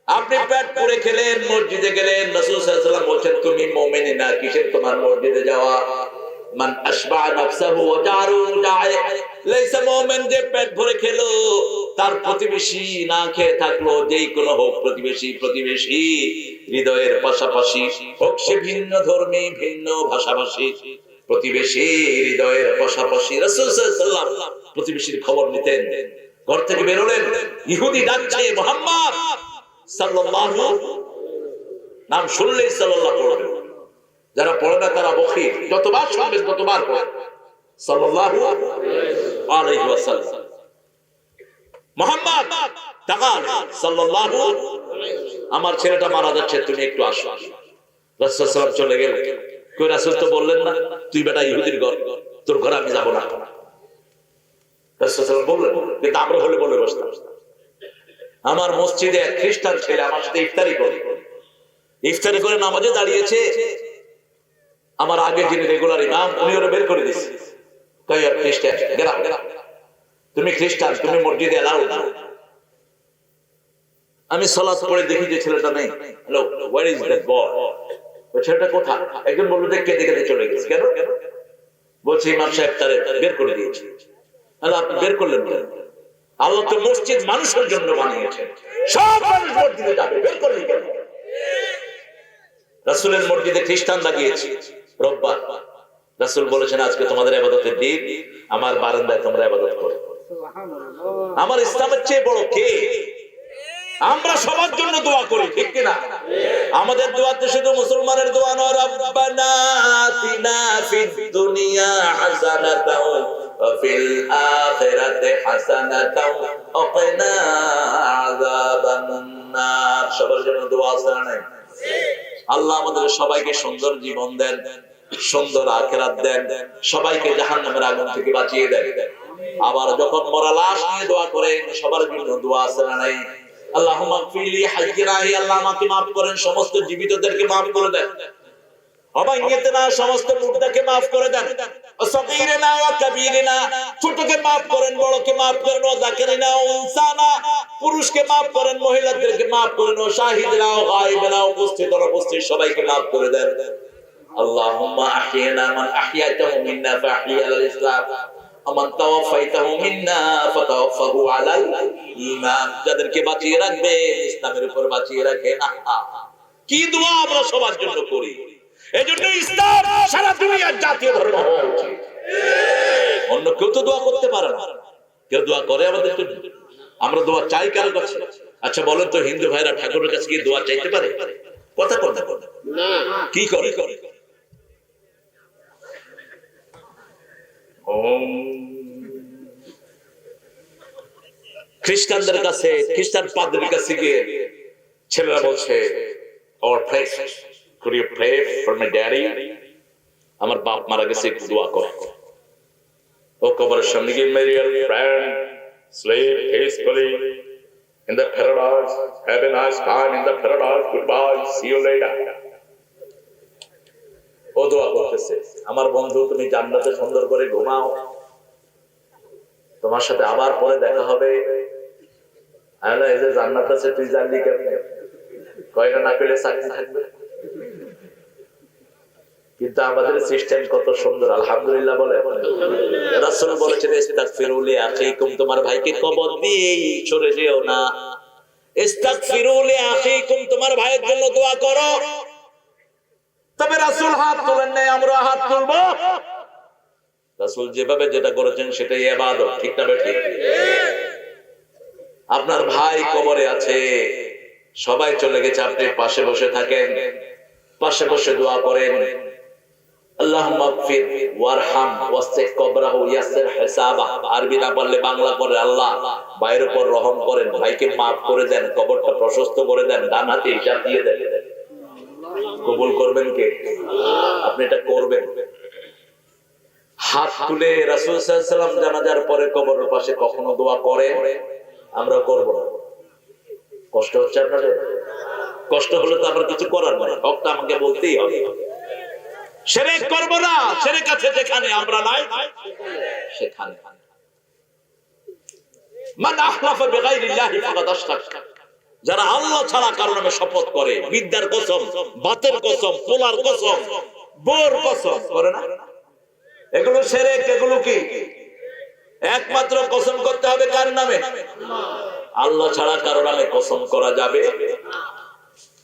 আপনি পেট পুরে খেলেন, মসজিদে গেলেন, রাসূল সাল্লাল্লাহু আলাইহি ওয়াসাল্লাম বলছেন তুমি মুমিন না, কিসের তোমার মসজিদে যাওয়া? মান আশবা নাফসাহু ওয়া জারু জা'i লাইসা মুমিন। যে পেট ভরে খেলো, তার প্রতিবেশী না খেয়ে থাকলো, যেই কোনো হোক প্রতিবেশী, হৃদয়ের পাশাপাশি হোক সে ভিন্ন ধর্মী, ভিন্ন ভাষাভাষী, প্রতিবেশী হৃদয়ের পাশাপাশি। রাসূল সাল্লাল্লাহু আলাইহি ওয়াসাল্লাম প্রতিবেশীর খবর নিতেন। ঘর থেকে বেরোলেন, ইহুদি ডাকছে মুহাম্মদ সাল্লাল্লাহু, নাম শুনলেই সাল্লাল্লাহু পড়বেন। যারা পড়ে না তারা বখির, যতবার শুনবেন ততবার পড়েন সাল্লাল্লাহু আলাইহি ওয়াসাল্লাম। মুহাম্মদ তাকান সাল্লাল্লাহু, আমার ছেলেটা মারা যাচ্ছে, তুমি একটু আসো। রাসূল সাল্লাল্লাহু আলাইহি ওয়াসাল্লাম চলে গেলেন। কই রাসূল তো বললেন না তুই বেটা ইহুদির ঘর, তোর ঘরে আমি যাব না। রাসূল সাল্লাল্লাহু আলাইহি ওয়াসাল্লাম বললেন, কিন্তু আমরা হলে বলে বসতাম। আমার মসজিদে এক খ্রিস্টান ছেলে আমার সাথে ইফতারি করে নামাজে দাঁড়িয়েছে। আমার আগে যিনি রেগুলার ইমাম, উনি ওরা বের করে দিয়েছে, কই আর খ্রিস্টান, তুমি খ্রিস্টান, তুমি মসজিদে এলাও না। আমি সালাত পড়ে দেখি যে ছেলেটা নেই। Hello, where is that boy? ওই ছেলেটা কোথায়? একজন বলল যে কেঁদে কেঁদে চলে গেছে। কেন? বলছে ইমাম সাহেব তারে বের করে দিয়েছে। হ্যালো, আপনি বের করলেন কেন? আল্লাহ তো মসজিদ মানুষের জন্য বানিয়েছেন, সব মানুষ মসজিদে যাবে, বের করলেন কেন? রাসূলের মসজিদে খ্রিস্টানরা গিয়েছে রোববার। রাসূল বলেছেন আজকে তোমাদের ইবাদতের দিন, আমার বারান্দায় তোমরা ইবাদত করো। আমার ইসলামের চেয়ে বড় কে? আমরা সবার জন্য দোয়া করি, ঠিক কিনা? আমাদের দোয়াতে শুধু মুসলমানের দোয়া নয়, রব্বানা আতিনা ফিদ দুনিয়া হাসানাতাও ওয়া ফিল আখিরাতি হাসানাতাও ওয়া কিনা আযাবান নার। সবার জন্য দোয়া আছে না? আল্লাহ আমাদের সবাইকে সুন্দর জীবন দেন, সুন্দর আখিরাত দেন, সবাইকে জাহান্নামের আগুন থেকে বাঁচিয়ে দেন। আবার যখন মরা লাশ নিয়ে দোয়া করেন, সবার জন্য দোয়া আছে না নাই? আল্লাহুম্মা গফিরলি হাইয়িনা, হে আল্লাহ আমাকে maaf করেন, সমস্ত জীবিতদেরকে maaf করে দেন। অবাইয়াতনা, সমস্ত মুর্দাকে maaf করে দেন। সগীরনা ওয়া কাবীরনা, ছোটকে maaf করেন, বড়কে maaf করেন। ও যাকিরিনা উনসানা, পুরুষকে maaf করেন, মহিলাদেরকে maaf করেন। ও শাহিদনা ও গায়বনা, উপস্থিত অনুপস্থিত সবাইকে maaf করে দেন। আল্লাহুম্মা আহিনা মান আহিয়াতাহু মিন্না ফাহি আলাল ইসলাম, আমান তাওয়াফাইতাহু মিন্না ফাতাওয়াফাহু আলাল ঈমান। যাদেরকে বাঁচিয়ে রাখবে ইসলামের উপর বাঁচিয়ে রাখেন। কি দোয়া আমরা সবার জন্য করি। এজন্য ইসলাম সারা দুনিয়ার জাতীয় ধর্ম হওয়া উচিত। অন্য কেউ তো দোয়া করতে পারে না, কেউ দোয়া করে আমাদের জন্য? আমরা দোয়া চাই কার কাছে? আচ্ছা বলেন তো, হিন্দু ভাইরা ঠাকুরের কাছে গিয়ে দোয়া চাইতে পারে? কথা কথা না, কি করে? খ্রিস্টানদের কাছে, খ্রিস্টান পাদ্রীর কাছে গিয়ে ছেলেরা বলছে, "Our priest, could you pray for my daddy? আমার বাপ মারা গেছে, একটু দোয়া করো।" ও কবরের সামনে গিয়ে, "My dear friend, sleep peacefully in the paradise. Have a nice time in the paradise. Goodbye. See you later." ও দোয়া করতেছে, "আমার বন্ধু, তুমি জান্নাতে সুন্দর করে ঘুমাও, তোমার সাথে আবার পরে দেখা হবে।" এই যে জান্নাত আছে, তুই জানলি কেমনে? কয়টা না পেলে চাকরি থাকবে। কিন্তু আমাদের সিস্টেম কত সুন্দর, আলহামদুলিল্লাহ বলে। রাসূল বলেছেন, ইস্তাগফিরু লিআখিকুম, তোমার ভাইকে কবর দিয়ে সরে যেও না। ইস্তাগফিরু লিআখিকুম, তোমার ভাইয়ের জন্য দোয়া করো। তবে রাসূল হাত তোলেন নাই, আমরা হাত তুলবো। রাসূল যেভাবে যেটা করেছেন সেটাই ইবাদত, ঠিক না ঠিক? আপনার ভাই কবরে আছে, সবাই চলে গেছে, আপনি পাশে বসে থাকেন, পাশে বসে দোয়া করেন, আল্লাহুম্মা গফির ওয়ারহাম ওয়াসিক কবরাহু ইয়াসসির হিসাবা। আরবি না পারলে বাংলা করে, আল্লাহ ভাইয়ের উপর রহম করেন, ভাইকে maaf করে দেন, কবরটা প্রশস্ত করে দেন, ডান হাতে হিসাব দিয়ে দেন। কবুল করবেন কে? আপনি এটা করবেন। হাত তুলে রাসূল সাল্লাল্লাহু আলাইহি ওয়াসাল্লাম জানাজার পরে কবরের পাশে কখনো দোয়া করেন? আমরা করব না। কষ্ট হচ্ছে আপনাদের? কষ্ট হলে তো আবার কিছু করার নাই, হকটা আমাকে বলতেই হবে। শিরক করব না, শিরক আছে যেখানে, আমরা নাই সেখানে। মান আহলাফা বিগাইরিল্লাহি ফাকাদ আশরাক, যারা আল্লাহ ছাড়া কারো নামে শপথ করে, বিদ্যার কসম, বাতের কসম, পোলার কসম, বোর কসম করে না, এগুলো শিরক। এগুলো কি? একমাত্র কসম করতে হবে কার নামে? আল্লাহ ছাড়া কারো নামে কসম করা যাবে?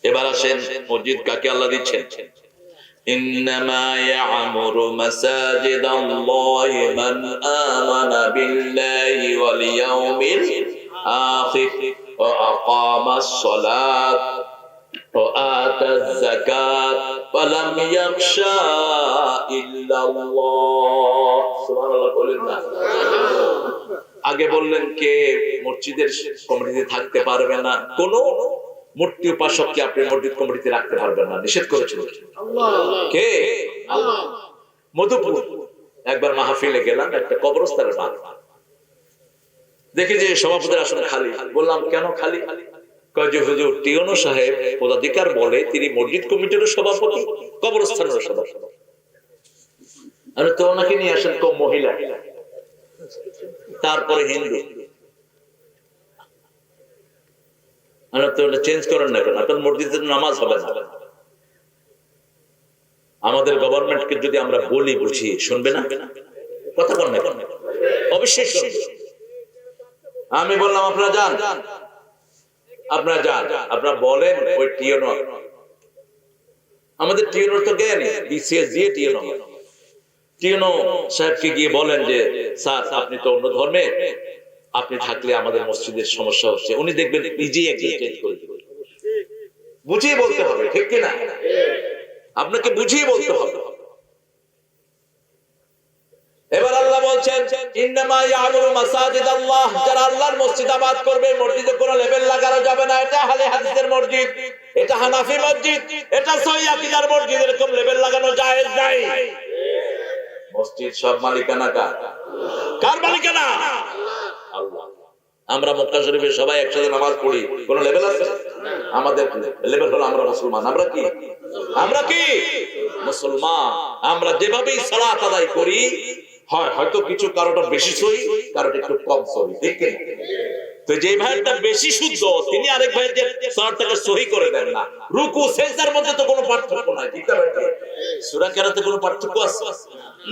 এবার আসেন, মসজিদ কাকে আল্লাহ দিচ্ছেন? ইন্নামা ইয়া'মুরু মাসাজিদাল্লাহি মান আমানা বিল্লাহি ওয়াল ইয়াউমিল আখির ওয়া আকামাস সালাত ওয়া আতাজ যাকাত ওয়া লাম ইয়াখশা ইল্লাল্লাহ। সুবহানাল্লাহ বলেন না? আগে বললেন কে মসজিদের কমিটিতে থাকতে পারবে না? কোন মূর্তি উপাসককে আপনি মসজিদ কমিটিতে রাখতে পারবেন না, নিষেধ করেছিল আল্লাহ। কে? আল্লাহ। মধুপুর একবার মাহফিলে গেলাম, একটা কবরস্থানের মাঠ, দেখি যে সভাপতির আসন খালি। বললাম, কেন খালি? কয় যে হুজুর টিওনো সাহেব পদাধিকার বলে তিনি মসজিদ কমিটির সভাপতি, কবরস্থানের সভাপতি। আরে তো ওনাকে নিয়ে আসেন, কম মহিলা, তারপরে হিন্দু। চেঞ্জ করেন না কেন? আপনার মসজিদের নামাজ হবে না। আমাদের গভর্নমেন্টকে যদি আমরা বলি, বুঝি, শুনবে না? কথা বল না কেন? অবশ্যই শুনবে। আমি বললাম, আপনারা যান, আপনারা যান, আপনারা বলেন ওই টিওনো আমাদের টিউনো তো জ্ঞানী, বিসিএস দিয়ে টিউনো। টিউনো সাহেবকে গিয়ে বলেন যে স্যার আপনি তো অন্য ধর্মের, আপনি থাকলে আমাদের মসজিদের সমস্যা হচ্ছে। উনি দেখবেন নিজেই একজন চেঞ্জ করে দিবেন। বুঝিয়ে বলতে হবে, ঠিক কিনা? আপনাকে বুঝিয়ে বলতে হবে। এবার আল্লাহ বলছেন ইন্নামা ইয়ামুরু মাসাজিদাল্লাহ, যারা আল্লাহর মসজিদ আবাদ করবে, মসজিদে কোনো লেবেল লাগানো যাবে না। এটা আহলে হাদিসের মসজিদ, এটা হানাফি মসজিদ, এটা সহিহ আকীদার মসজিদ, এরকম লেবেল লাগানো জায়েজ নাই। মসজিদ সব মালিকানা কার? কার মালিকানা? আল্লাহ। আমরা মক্কা শরীফে সবাই একসাথে নামাজ পড়ি, কোন লেভেল আছে? আমাদের লেভেল হলো আমরা মুসলমান। আমরা কি? আমরা কি মুসলমান? আমরা যেভাবেই সালাত আদায় করি, হয় হয়তো কিছু কারোটা বেশি সহি, কারোটা একটু কম সহি, ঠিক কি? তো যে ভাইটা বেশি শুদ্ধ, তিনি আরেক ভাইয়ের সালাতটাকে সহি করে দেন না। রুকু সিজদার মধ্যে তো কোনো পার্থক্য নাই, ঠিক না? সূরা কেরাতে কোনো পার্থক্য আছে?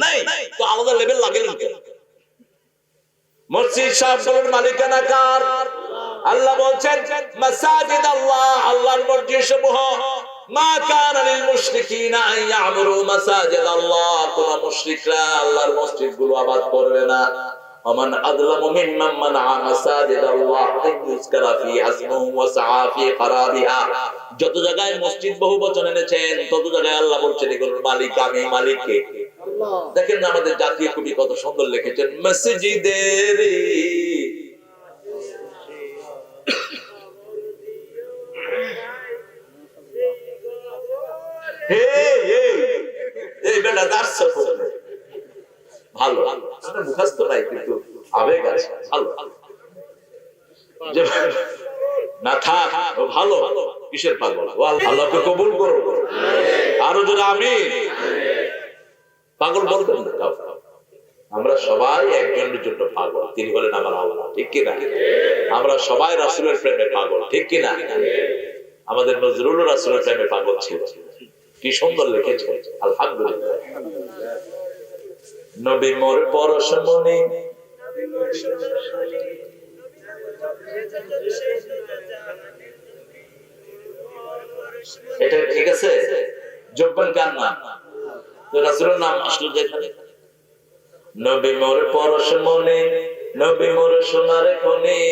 নাই। তো আলাদা লেভেল লাগে না কেন? মসজিদ সবগুলোর মালিকানা কার? আল্লাহ বলছেন মাসাজিদ আল্লাহ, আল্লাহর মসজিদ সমূহ। মা কানা লিল মুশরিকিনা আন ইয়ামুরু মাসাজিদ আল্লাহ, কোন মুশরিকরা আল্লাহর মসজিদগুলো আবাদ করবে না। ওমান আযলামু মিম্মান মানআ মাসাজিদ আল্লাহ আন ইউযকারা ফি ইসমুহু ওয়া সাআ ফি খারাবিহা। যত জায়গায় মসজিদ বহু বচন এনেছেন, তত জায়গায় আল্লাহ বলছেন এগুলোর মালিক আমি। মালিক কে? দেখেন না আমাদের জাতীয় কবি কত সুন্দর লিখেছেন, মসজিদের ভালো মুখস্থ নাই, কিন্তু আবেগ আছে। ভালো না থাক ভালো, কিসের পাগল? আল্লাহকে কবুল করো। আরো যদি আমি পাগল বলতেন না কাউ। আমরা সবাই একজনের জন্য পাগল, তিনি হলেন আমার আল্লাহ, ঠিক কিনা? আমরা সবাই রাসূলের প্রেমে পাগল, ঠিক কিনা? আমাদের নজরুল রাসূলের প্রেমে পাগল ছিল। কি সুন্দর লিখেছে, আলহামদুলিল্লাহ। নবী মোর পরশমণি, এটা ঠিক আছে? যোগবান গান না, রাসূলের নাম আসলো যেখানে। নবী মোর পরশমণি, নবী মোর সোনার খনি,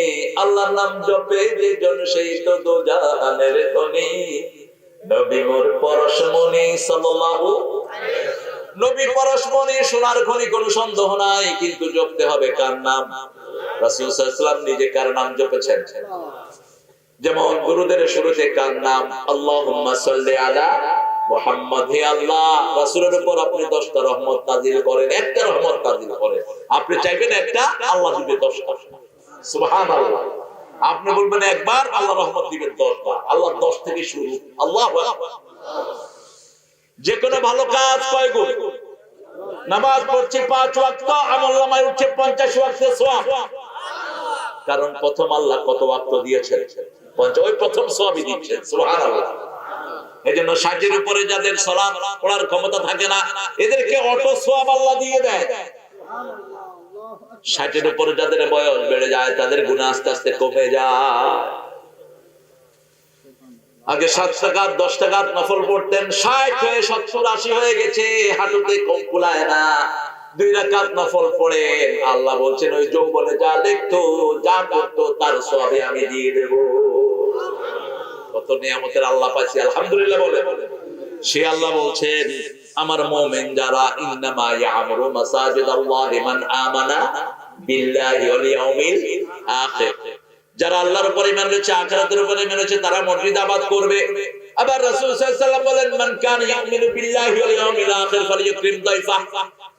আল্লাহর নাম জপে যেজন সেই তো দোজাহানের ধনী। নবী মোর পরশমণি সাল্লাল্লাহু আলাইহি ওয়াসাল্লাম। নবী পরশমণি, সোনার খনি, কোনো সন্দেহ নাই, কিন্তু জপতে হবে কার নাম? রাসূল সাল্লাল্লাহু আলাইহি ওয়াসাল্লাম নিজে কার নাম জপেছেন? যেমন গুরুদের শুরুতে কার নাম? আল্লাহুম্মা সাল্লি আলা মুহাম্মদ। হে আল্লাহ, রাসূলের উপর আপনি 10টা রহমত নাযিল করেন, একটা রহমত নাযিল করেন। আপনি চাইবেন একটা, আল্লাহ দিবে 10টা। সুবহানাল্লাহ। আপনি বলবেন একবার, আল্লাহ রহমত দিবেন 10 বার। আল্লাহ 10 থেকে শুরু। আল্লাহু আকবার। যে কোনো ভালো কাজ কয় গুণ? নামাজ পড়ছি 5 ওয়াক্ত, আমলনামায় উঠছে 50 ওয়াক্তের সওয়াব। কারণ প্রথম আল্লাহ কত ওয়াক্ত দিয়েছেন? 50। ওই প্রথম সওয়াবই দিচ্ছেন। সুবহানাল্লাহ। এজন্য সাজের উপরে যাদের সালাত পড়ার ক্ষমতা থাকে না, এদেরকে অটো সওয়াব আল্লাহ দিয়ে দেয়। 60 এর উপরে যাদের বয়স বেড়ে যায়, তাদের গুনাহ আস্তে আস্তে কমে যায়। আগে 7 টাকার 10 টাকার নফল পড়তেন, 60 হয়ে 70 80 হয়ে গেছে, হাঁটুতে কম কুলায় না। 2 রাকাত নফল পড়েন, আল্লাহ বলছেন ওই যৌবনে যা দেখতো, যা করতো, তার সওয়াবে আমি দিয়ে দেব। কত নিয়ামতের আল্লাহ পাইছি, আলহামদুলিল্লাহ বলে। সে আল্লাহ বলছেন আমার মুমিন যারা, ইন্নামা ইয়ামুরু মাসাজিদাল্লাহি মান আমানা বিল্লাহি ওয়াল ইয়াউমিল আখির, যারা আল্লাহর উপর ঈমান এনেছে, আখিরাতের উপর ঈমান এনেছে, তারা মসজিদ আবাদ করবে। আবার রাসূল সাল্লাল্লাহু আলাইহি ওয়াসাল্লাম বলেন মান কানা ইউমিনু বিল্লাহি ওয়াল ইয়াউমিল আখির ফালইউকরিম দাইফা,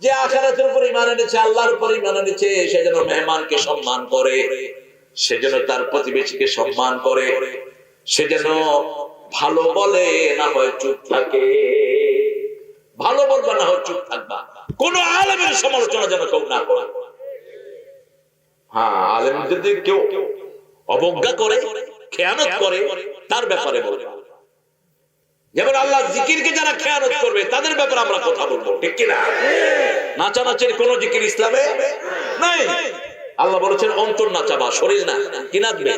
যে আখিরাতের উপর ঈমান এনেছে, আল্লাহর উপর ঈমান এনেছে, সে যেন মেহমানকে সম্মান করে, সে যেন তার প্রতিবেশীকে সম্মান করে, সে যেন ভালো বলে, না হয় চুপ থাকে। ভালো বলবা, না হয় চুপ থাকবা। কোন আলেমের সমালোচনা যেন কেউ না করে। হ্যাঁ, আলেম যদি কেউ অবজ্ঞা করে, খেয়ানত করে, তার ব্যাপারে বলবে। যেমন আল্লাহ জিকিরকে যারা খেয়ানত করবে, তাদের ব্যাপারে আমরা কথা বলবো, ঠিক কি না? নাচানাচির কোন জিকির ইসলামে নাই। আল্লাহ বলেছেন অন্তর নাচাবা, শরীর না। কি নাচবে?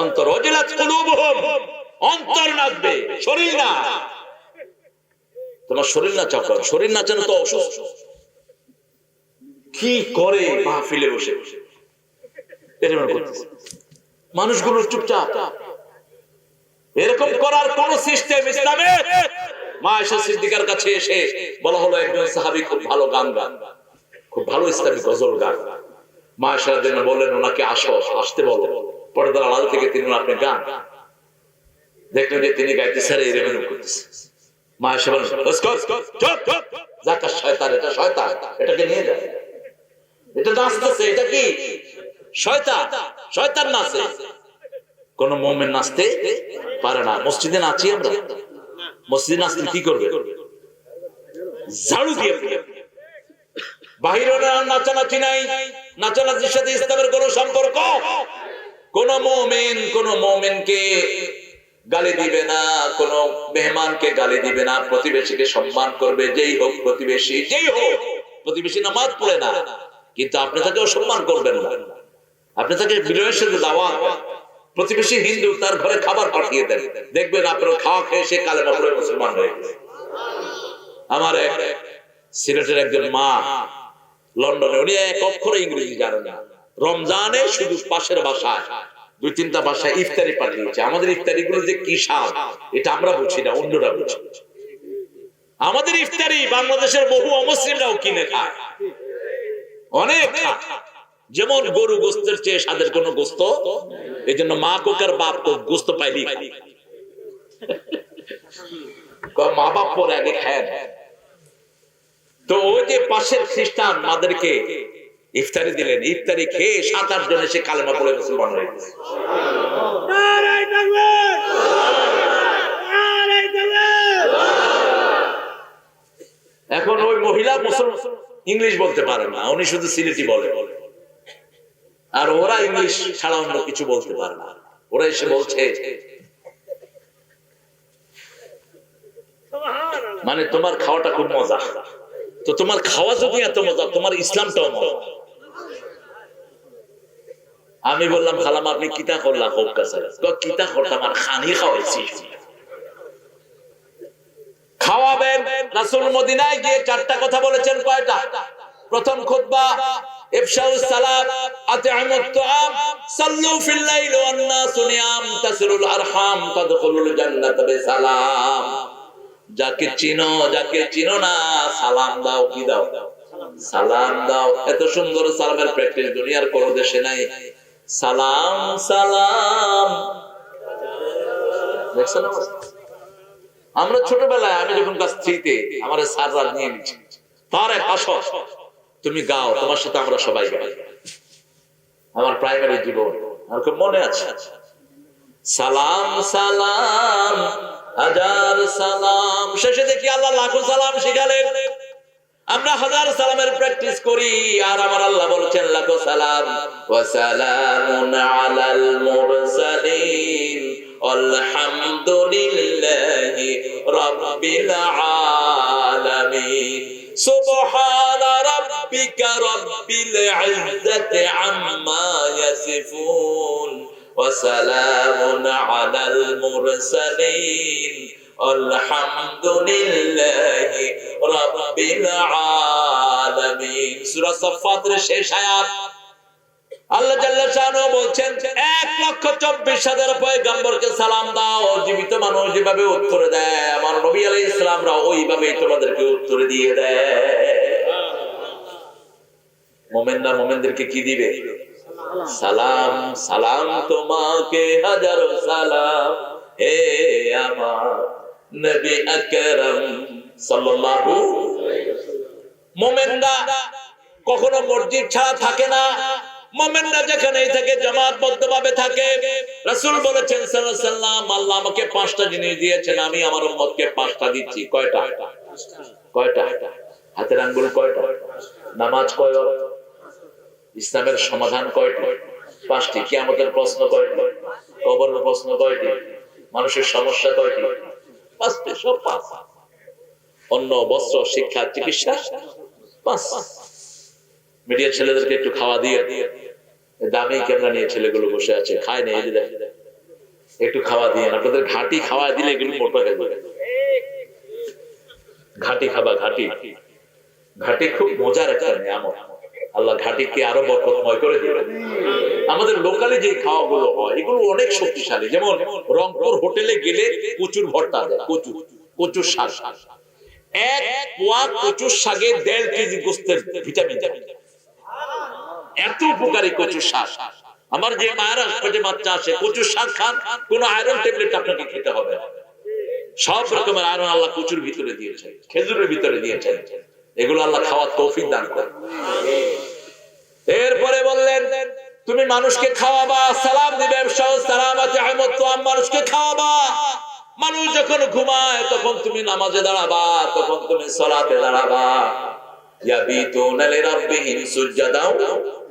অন্তর। ওয়াজিলাত কুলুবুহুম, অন্তর নাচবে, শরীর না। তোমার শরীর নাচাও করো, শরীর নাচানো তো অসুস্থ। কি করে মাহফিলে বসে বসে মানুষগুলো চুপচাপ। এরকম করার কোন সিস্টেম ইসলামে? মা আয়েশা সিদ্দিকার কাছে এসে বলা হলো একজন সাহাবী খুব ভালো গান গান, খুব ভালো ইসলামী গজল গান। মা আয়েশার জন্য বললেন ওনাকে আসতে বলো। পর্দার আড়াল থেকে তিনি আপনি গান দেখলেন যে তিনি গাইতেছে আর এরকম করতেছে। মা আয়েশা বলেন শয়তান, এটা শয়তান, এটাকে নিয়ে যায়, এটা নাচতেছে, এটা কি শয়তান, শয়তান নাচে। কোন মুমিন নাচতে পারে না। মসজিদে নাচি আমরা, মসজিদে নাচতে কি করবে? ঝাড়ু দিয়ে। বাহিরে নাচানাচি নাই, নাচানাচির সাথে ইসলামের কোন সম্পর্ক। কোন মুমিনকে গালি দিবে না, কোন মেহমানকে গালি দিবে না, প্রতিবেশীকে সম্মান করবে। যেই হোক প্রতিবেশী, যেই হোক প্রতিবেশী নামাজ পড়ে না, কিন্তু আপনি তাকে অসম্মান করবেন না, আপনি তাকে বিনয়ের সাথে দাওয়াত। প্রতিবেশী হিন্দু, তার ঘরে খাবার পাঠিয়ে দেন, দেখবেন আপনার খাওয়া খেয়ে সে কালেমা পড়ে মুসলমান হয়ে গেছে। আমার এক সিলেটের একজন মা লন্ডনে, উনি এক অক্ষরে ইংরেজি জানেন না, রমজানে শুধু পাশের বাসায় 2-3টা বাসায় ইফতারি পাঠিয়েছে। আমাদের ইফতারি গুলো যে কি স্বাদ এটা আমরা বুঝি না, অন্যরা বুঝি। আমাদের ইফতারি বাংলাদেশের বহু অমুসলিমরাও কিনে খায়, অনেক খায়। যেমন গরু গোস্তের চেয়ে স্বাদের কোন গোস্ত, এই জন্য মা কোকার বাপ গোস্ত পাইলি মা বাপ পরে আগে খায়। তো ওই যে পাশের খ্রিস্টান মাদেরকে ইফতারি দিলেন, ইফতারি খেয়ে 7-8 জন এসে কালেমা পড়ে মুসলমান হয়ে গেছে। এখন ওই মহিলা মুসলমান ইংলিশ বলতে পারে না, উনি শুধু সিলেটি বলে, আর ওরা ইংলিশ ছাড়া অন্য কিছু বলতে পারে না। ওরা এসে বলছে মানে তোমার খাওয়াটা খুব মজা। তো তোমার খাওয়া যদি এত মজা, তোমার ইসলামটাও মজা। আমি বললাম খালাম আপনি কিতা করলা? কিতা করতাম আর খানি খাওয়াইছি। খাওয়াবেন। রাসূল মদিনায় গিয়ে 4টা কথা বলেছেন। কয়টা? প্রথম খুতবা ইফশাউস সালাত, আত'আমুত তুআম, সাল্লু ফিল লাইলি ওয়ান নাসু নিয়াম, তাসিলুল আরহাম, তাদখুলুল জান্নাতা বিসালাম। যাকে চিনো না সালাম দাও। কি দাও? সালাম দাও। এত সুন্দর সালামের প্র্যাকটিস দুনিয়ার কোন দেশে নাই। সালাম সালাম। দেখছেন? আমরা ছোটবেলায়, আমি যখন ক্লাস 3-তে, আমার স্যাররা নিয়ে নিচ্ছে, তারে আসো তুমি গাও, তোমার সাথে আমরা সবাই গাই। আমার প্রাইমারি জীবন আমার খুব মনে আছে। সালাম সালাম হাজার সালাম, শেষে দেখি আল্লাহ লাখো সালাম শিখালেন। আমরা 1000 সালামের প্র্যাকটিস করি, আর আমার আল্লাহ বলেছেন লাখো সালাম। ওয়া সালামুন আলাল মুরসালিন আলহামদুলিল্লাহি রাব্বিল আলামিন। সুবহানা রাব্বিকা রাব্বিল ইজ্জাতি আম্মা ইয়াসিফুন ওয়া সালামুন আলাল মুরসালিন আলহামদুলিল্লাহি রাব্বিল আলামিন। সূরা সাফফাতের শেষ আয়াত। আল্লাহ জাল্লা শাআনহু বলছেন 1,24,000 পয়গম্বরকে সালাম দাও। জীবিত মানুষ যেভাবে উত্তর দেয়, আমার নবী আলাইহিস সালামরা ওইভাবেই তোমাদেরকে উত্তর দিয়ে দেয়। মুমিনরা মুমিনদেরকে কি দিবে? সালাম। সালাম তোমাকে হাজারো সালাম, হে আমার নবী আকরাম সাল্লাল্লাহু আলাইহি ওয়াসাল্লাম। মুমিনরা কখনো মসজিদ ছাড়া থাকে না, মুমিনরা যেখানেই থাকে জামাতবদ্ধভাবে থাকে। রাসূল বলেছেন সাল্লাল্লাহু আলাইহি ওয়াসাল্লাম, আল্লাহ আমাকে 5টা জিনিস দিয়েছেন, আমি আমার উম্মতকে 5টা দিচ্ছি। কয়টা? কয়টা? হাতের আঙ্গুল কয়টা? নামাজ কয় ওয়াক্ত? ইসলামের সমাধান কয়টি? 5টি। কিয়ামতের প্রশ্ন কয়টি? কবরের প্রশ্ন কয়টি? মানুষের সমস্যা কয়টি? 5টি। সব 5। অন্ন, বস্ত্র, শিক্ষা, চিকিৎসা 5। মিডিয়া ছেলেদেরকে একটু খাওয়া দিয়ে, দামি ক্যামেরা নিয়ে ছেলেগুলো বসে আছে, খায় না, এই যে একটু খাওয়া দিয়ে, আপনাদের ঘাটি খাওয়া দিলে এগুলো মোটা হয়ে যাবে। ঘাটি খাবা, ঘাটি। ঘাটি খুব মজার একটা নিয়ামত। আল্লাহ ঘাটিকে আরো বরকতময় করে দিবেন। আমাদের লোকালে যে খাওয়াগুলো হয় এগুলো অনেক শক্তিশালী। যেমন রংপুর হোটেলে গেলে কচুর ভর্তা দেয়, কচুর শাক। এক পোয়া কচুর শাকে 1.5 কেজি গোস্তের ভিটামিন। এত উপকারী কচুর শাক। আমার যে মায়েরা যে বাচ্চা আসে কচুর শাক খান, কোন আয়রন ট্যাবলেট আপনাকে খেতে হবে না। সব রকমের আয়রন আল্লাহ কচুর ভিতরে দিয়েছেন, খেজুরের ভিতরে দিয়েছেন। এগুলো আল্লাহ খাওয়ার তৌফিক দান করেন। এরপরে বললেন তুমি মানুষকে খাওয়াবা, সালাম দিবে, সালামাতে আহমদ তো মানুষকে খাওয়াবা। মানুষ যখন ঘুমায় তখন তুমি নামাজে দাঁড়াবা, তখন তুমি সালাতে দাঁড়াবা। ইয়াবিতুনা লিরাব্বিহিম সুজদাও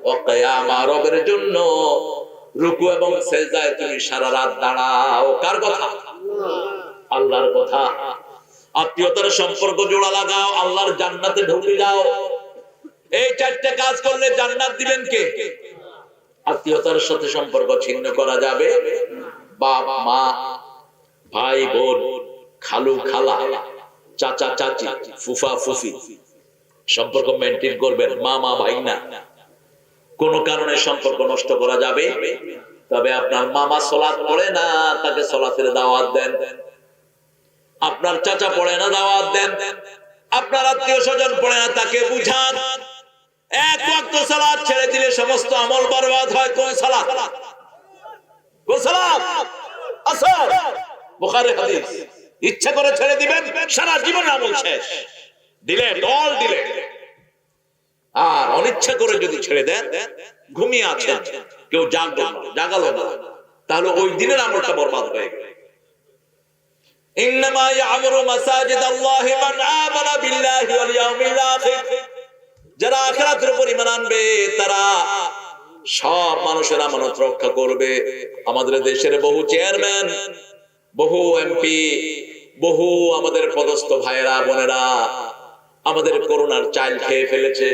ওয়া কিয়ামা, রবের জন্য রুকু এবং সিজদায় তুমি সারা রাত দাঁড়াও। কার কথা? আল্লাহর কথা। আত্মীয়তার সম্পর্ক জোড়া লাগাও, আল্লাহর জান্নাতে ঢুকে যাও। এই 4টা কাজ করলে জান্নাত দিবেন কে? আত্মীয়তার সাথে সম্পর্ক ছিন্ন করা যাবে, বাপ মা, ভাই বোন, খালু খালা, চাচা চাচি, ফুফা ফুফি, সম্পর্ক মেনটেন করবেন। মামা ভাইনা, কোন কারণে সম্পর্ক নষ্ট করা যাবে। তবে আপনার মামা সালাত পড়ে না, তাকে সালাতের দাওয়াত দেন। আপনার চাচা পড়ে না, দাওয়াত দেন। আপনার আত্মীয় স্বজন পড়ে না, তাকে বুঝান। এক ওয়াক্ত সালাত ছেড়ে দিলে সমস্ত আমল বরবাদ হয়। কোন সালাত? কোন সালাত? আসর, বুখারী হাদিস। ইচ্ছা করে ছেড়ে দিবেন, সারা জীবন আমল শেষ। দিলে ডল দিলে। আর অনিচ্ছা করে যদি ছেড়ে দেন, ঘুমিয়ে আছেন, কেউ জাগালো না, তাহলে ওই দিনের আমলটা বরবাদ হয়ে গেল। ইন্নামা ইয়ামুরু মাসাজিদাল্লাহি মান আমানা বিল্লাহি ওয়াল ইয়াউমিল আখির, যারা আখিরাতের উপর ঈমান আনবে তারা সব মানুষের আমানত রক্ষা করবে। আমাদের দেশের বহু চেয়ারম্যান, বহু এমপি, বহু আমাদের পদস্থ ভাইয়েরা বোনেরা আমাদের করোনার চাইল খেয়ে ফেলেছে।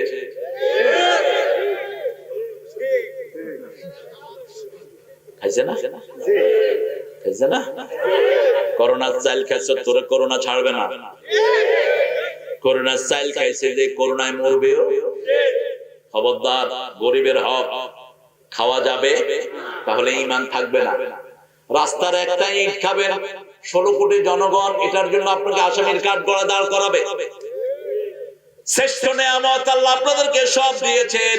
খাইছে না? খাইছে না? করোনার চাইল খাইছে, তোরে করোনা ছাড়বে না। করোনার চাইল খাইছে যে করোনায় মরবেও। খবরদার, গরিবের হক খাওয়া যাবে, তাহলে ঈমান থাকবে না। রাস্তার একটা ইট খাবেন, 16 কোটি জনগণ, এটার জন্য আপনাকে আসামির কাঠ গড়া দাঁড় করাবে। শ্রেষ্ঠ নেয়ামত আল্লাহ আপনাদেরকে সব দিয়েছেন।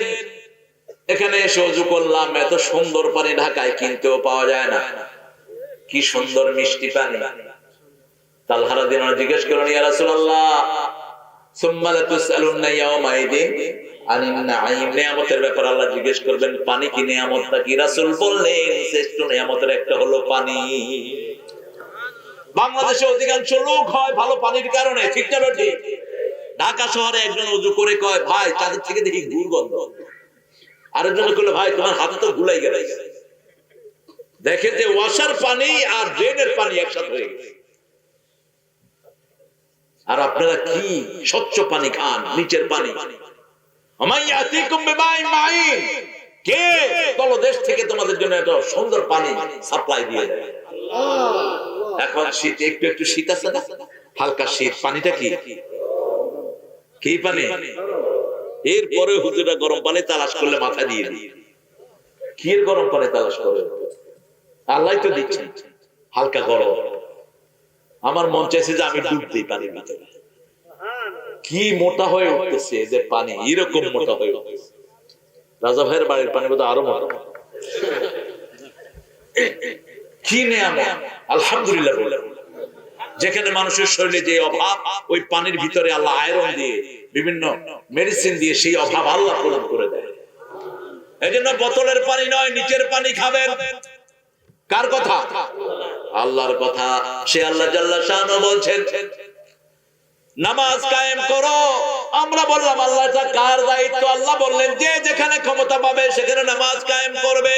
এখানে এসে ওযু করলাম, এত সুন্দর পানি ঢাকায় কিনতেও পাওয়া যায় না। কি সুন্দর মিষ্টি পানি। তালহা রাদিয়াল্লাহু আনহু জিজ্ঞেস করলেন, ইয়া রাসূলুল্লাহ, সুম্মা লাতুসআলুন্না ইয়াওমাইদিন আনিন নাঈম, নিয়ামতের ব্যাপারে আল্লাহ জিজ্ঞেস করবেন, পানি কি নিয়ামত নাকি? রাসূল বললেন, শ্রেষ্ঠ নিয়ামতের একটা হলো পানি। বাংলাদেশে অধিকাংশ লোক হয় ভালো পানির কারণে, ঠিক না বেঠিক? ঢাকা শহরে একজন ওযু করে কয়, ভাই তাদের থেকে দেখি দুর্গন্ধ। আরেকজন কইলো, ভাই তোমার হাতে তো গুলাই গেছে। দেখে যে ওয়াশার পানি আর ড্রেনের পানি একসাথে হয়ে গেছে। আর আপনারা কি স্বচ্ছ পানি খান, নিচের পানি। আমায়াতিকুম বিমাইন মাইন, কে তলদেশ থেকে তোমাদের জন্য এত সুন্দর পানি সাপ্লাই দিয়ে দেয়। এখন শীত, একটু একটু শীত আছে না, হালকা শীত। পানিটা কি? কি পানি? এরপরে হুজুরা গরম পানি তালাশ করলে মাথা দিয়ে দিই। কি এর গরম পানি তালাশ করে? আল্লাহ তো দিচ্ছেন হালকা গরম। আমার মন চাইছে যে আমি ডুব দিই পানির ভিতরে। কি মোটা হয়ে উঠতেছে এদের পানি, এরকম মোটা হয়ে উঠতেছে। রাজা ভাইয়ের বাড়ির পানি বোধহয় আরো মোটা। কি নিয়ামত, আলহামদুলিল্লাহ। যেখানে মানুষের শরীরে যে অভাব, ওই পানির ভিতরে আল্লাহ আয়রন দিয়ে, বিভিন্ন মেডিসিন দিয়ে সেই অভাব আল্লাহ পূরণ করে দেয়। এই জন্য বোতলের পানি নয়, নিচের পানি খাবেন। কার কথা? আল্লাহর কথা। সে আল্লাহ জাল্লা শানু বলছেন, নামাজ কায়েম করো। আমরা বললাম আল্লাহ এটা কার দায়িত্ব? আল্লাহ বললেন, যে যেখানে ক্ষমতা পাবে সেখানে নামাজ কায়েম করবে।